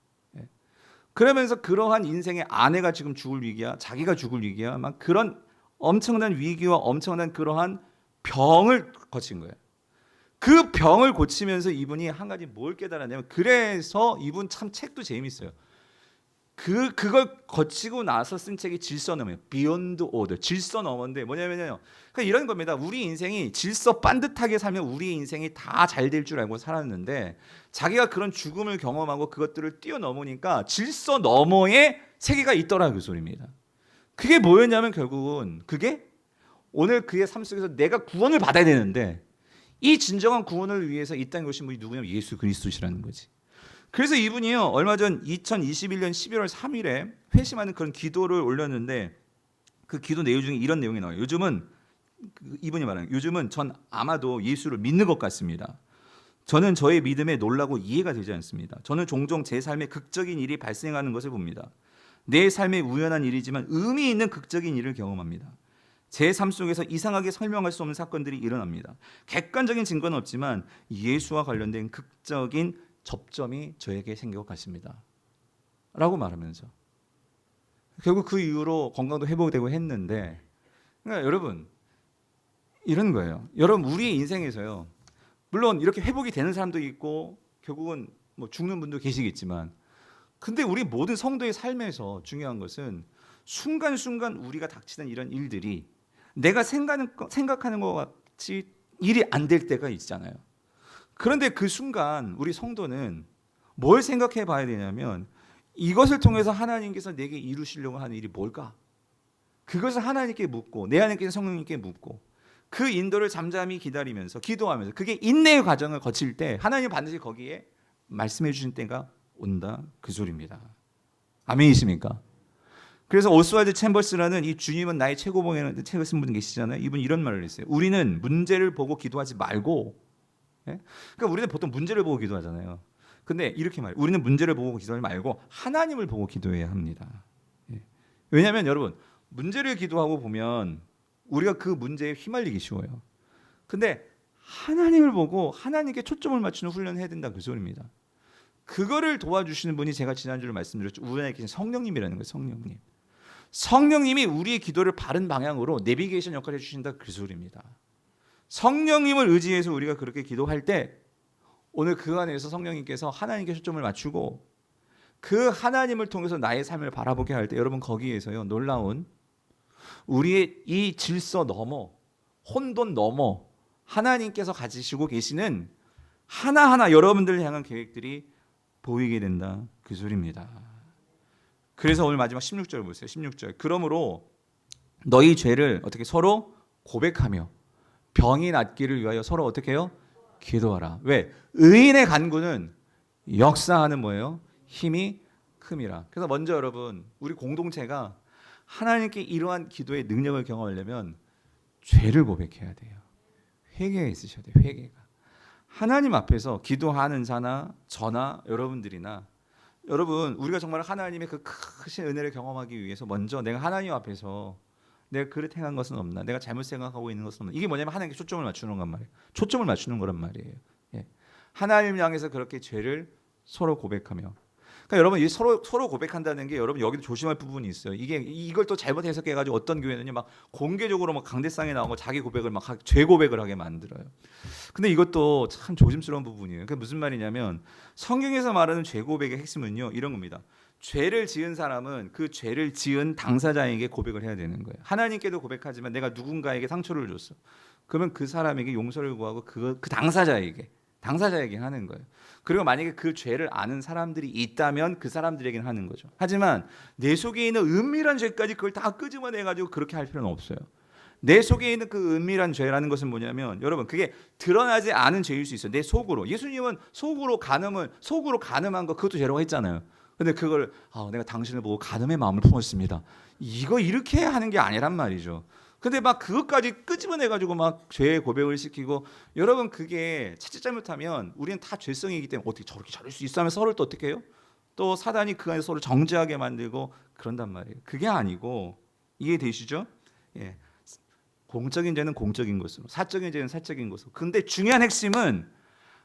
S1: 그러면서 그러한 인생의 아내가 지금 죽을 위기야, 자기가 죽을 위기야, 막 그런 엄청난 위기와 엄청난 그러한 병을 거친 거예요. 그 병을 고치면서 이분이 한 가지 뭘 깨달았냐면, 그래서 이분 참 책도 재밌어요. 그걸 거치고 나서 쓴 책이 질서 너머예요. Beyond Order. 질서 너머인데 뭐냐면요. 그러니까 이런 겁니다. 우리 인생이 질서 반듯하게 살면 우리 인생이 다 잘 될 줄 알고 살았는데 자기가 그런 죽음을 경험하고 그것들을 뛰어넘으니까 질서 너머에 세계가 있더라 그 소리입니다. 그게 뭐였냐면 결국은 그게 오늘 그의 삶 속에서 내가 구원을 받아야 되는데 이 진정한 구원을 위해서 이 땅에 오신 분이 누구냐면 예수 그리스도시라는 거지. 그래서 이분이요 얼마 전 2021년 12월 3일에 회심하는 그런 기도를 올렸는데 그 기도 내용 중에 이런 내용이 나와요. 이분이 말하는 요즘은 전 아마도 예수를 믿는 것 같습니다. 저는 저의 믿음에 놀라고 이해가 되지 않습니다. 저는 종종 제 삶에 극적인 일이 발생하는 것을 봅니다. 내 삶에 우연한 일이지만 의미 있는 극적인 일을 경험합니다. 제 삶 속에서 이상하게 설명할 수 없는 사건들이 일어납니다. 객관적인 증거는 없지만 예수와 관련된 극적인 접점이 저에게 생긴 것 같습니다. 라고 말하면서 결국 그 이후로 건강도 회복되고 했는데, 그러니까 여러분 이런 거예요. 여러분 우리의 인생에서요 물론 이렇게 회복이 되는 사람도 있고 결국은 뭐 죽는 분도 계시겠지만, 근데 우리 모든 성도의 삶에서 중요한 것은 순간순간 우리가 닥치는 이런 일들이 내가 생각하는 것 같이 일이 안 될 때가 있잖아요. 그런데 그 순간 우리 성도는 뭘 생각해 봐야 되냐면 이것을 통해서 하나님께서 내게 이루시려고 하는 일이 뭘까? 그것을 하나님께 묻고 내 안에 성령님께 묻고 그 인도를 잠잠히 기다리면서 기도하면서 그게 인내의 과정을 거칠 때 하나님 반드시 거기에 말씀해 주신 때가 온다 그 소리입니다. 아멘이십니까? 그래서 오스왈드 챔버스라는 이 주님은 나의 최고봉이라는 책을 쓴 분 계시잖아요. 이분 이런 말을 했어요. 우리는 문제를 보고 기도하지 말고, 그러니까 우리는 보통 문제를 보고 기도하잖아요. 근데 이렇게 말해요. 우리는 문제를 보고 기도하지 말고 하나님을 보고 기도해야 합니다. 왜냐하면 여러분 문제를 기도하고 보면 우리가 그 문제에 휘말리기 쉬워요. 근데 하나님을 보고 하나님께 초점을 맞추는 훈련을 해야 된다 그 소리입니다. 그거를 도와주시는 분이 제가 지난주에 말씀드렸죠. 우리 안에 계신 성령님이라는 거예요. 성령님. 성령님이 우리의 기도를 바른 방향으로 내비게이션 역할을 해주신다 그 소리입니다. 성령님을 의지해서 우리가 그렇게 기도할 때 오늘 그 안에서 성령님께서 하나님께 초점을 맞추고 그 하나님을 통해서 나의 삶을 바라보게 할 때 여러분 거기에서요 놀라운 우리의 이 질서 넘어 혼돈 넘어 하나님께서 가지시고 계시는 하나하나 여러분들을 향한 계획들이 보이게 된다 그 소리입니다. 그래서 오늘 마지막 16절 보세요. 16절. 그러므로 너희 죄를 어떻게 서로 고백하며 병이 낫기를 위하여 서로 어떻게 해요? 기도하라. 왜? 의인의 간구는 역사하는 뭐예요? 힘이 큼이라. 그래서 먼저 여러분 우리 공동체가 하나님께 이러한 기도의 능력을 경험하려면 죄를 고백해야 돼요. 회개가 있으셔야 돼요. 회개가. 하나님 앞에서 기도하는 자나 저나 여러분들이나 여러분 우리가 정말 하나님의 그 크신 은혜를 경험하기 위해서 먼저 내가 하나님 앞에서 내가 그릇 행한 것은 없나, 내가 잘못 생각하고 있는 것은 없나. 이게 뭐냐면 하나님께 초점을 맞추는 건 말이에요. 초점을 맞추는 거란 말이에요. 예. 하나님 향해서 그렇게 죄를 서로 고백하며. 그러니까 여러분 이 서로 고백한다는 게 여러분 여기도 조심할 부분이 있어요. 이걸 또 잘못 해석해가지고 어떤 교회는요 막 공개적으로 막 강대상에 나오고 자기 고백을 막 죄 고백을 하게 만들어요. 근데 이것도 참 조심스러운 부분이에요. 그게 무슨 말이냐면 성경에서 말하는 죄 고백의 핵심은요 이런 겁니다. 죄를 지은 사람은 그 죄를 지은 당사자에게 고백을 해야 되는 거예요. 하나님께도 고백하지만 내가 누군가에게 상처를 줬어. 그러면 그 사람에게 용서를 구하고 그 당사자에게 하는 거예요. 그리고 만약에 그 죄를 아는 사람들이 있다면 그 사람들에게는 하는 거죠. 하지만 내 속에 있는 은밀한 죄까지 그걸 다 끄집어내가지고 그렇게 할 필요는 없어요. 내 속에 있는 그 은밀한 죄라는 것은 뭐냐면 여러분 그게 드러나지 않은 죄일 수 있어요. 내 속으로. 예수님은 속으로 간음한 거 그것도 죄라고 했잖아요. 근데 그걸 내가 당신을 보고 간음의 마음을 품었습니다. 이거 이렇게 하는 게 아니란 말이죠. 근데 막 그것까지 끄집어내가지고 막 죄의 고백을 시키고 여러분 그게 자칫 잘못하면 우리는 다 죄성이기 때문에 어떻게 저렇게 저럴 수 있어 하면 서로를 또 어떻게 해요? 또 사단이 그 안에서 서로 정죄하게 만들고 그런단 말이에요. 그게 아니고 이해되시죠? 예. 공적인 죄는 공적인 것으로, 사적인 죄는 사적인 것으로. 근데 중요한 핵심은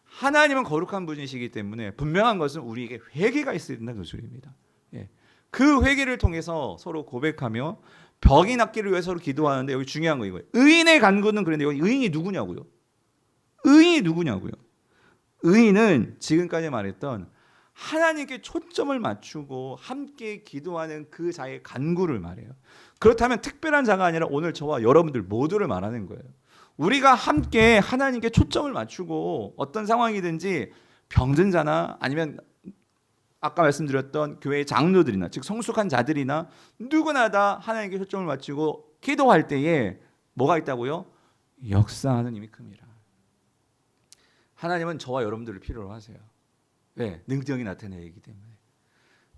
S1: 하나님은 거룩한 분이시기 때문에 분명한 것은 우리에게 회개가 있어야 된다는 그 소리입니다. 예. 그 회개를 통해서 서로 고백하며 병이 낫기를 위해서 서로 기도하는데 여기 중요한 거 이거예요. 의인의 간구는 그런데 여기 의인이 누구냐고요? 의인이 누구냐고요? 의인은 지금까지 말했던 하나님께 초점을 맞추고 함께 기도하는 그 자의 간구를 말해요. 그렇다면 특별한 자가 아니라 오늘 저와 여러분들 모두를 말하는 거예요. 우리가 함께 하나님께 초점을 맞추고 어떤 상황이든지 병든 자나 아니면 아까 말씀드렸던 교회의 장로들이나 즉 성숙한 자들이나 누구나 다 하나님께 초점을 맞추고 기도할 때에 뭐가 있다고요? 역사하는 힘이 큽니다. 하나님은 저와 여러분들을 필요로 하세요. 왜? 능력이 나타내기 때문에.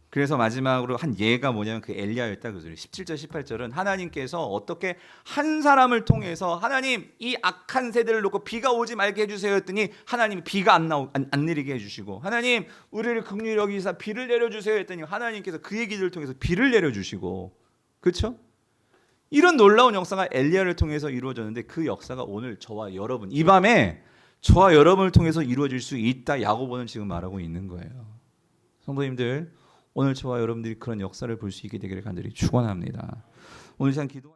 S1: 그래서 마지막으로 한 예가 뭐냐면 그 엘리야였다 그 소리. 17절 18절은 하나님께서 어떻게 한 사람을 통해서 하나님 이 악한 세대를 놓고 비가 오지 말게 해주세요 했더니 하나님이 비가 안 내리게 해주시고 하나님 우리를 긍휼히 여기사 비를 내려주세요 했더니 하나님께서 그의 기도를 통해서 비를 내려주시고 그렇죠? 이런 놀라운 역사가 엘리야를 통해서 이루어졌는데 그 역사가 오늘 저와 여러분 이 밤에 저와 여러분을 통해서 이루어질 수 있다 야고보는 지금 말하고 있는 거예요. 성도님들 오늘 저와 여러분들이 그런 역사를 볼 수 있게 되기를 간절히 축원합니다. 오늘 시간 기도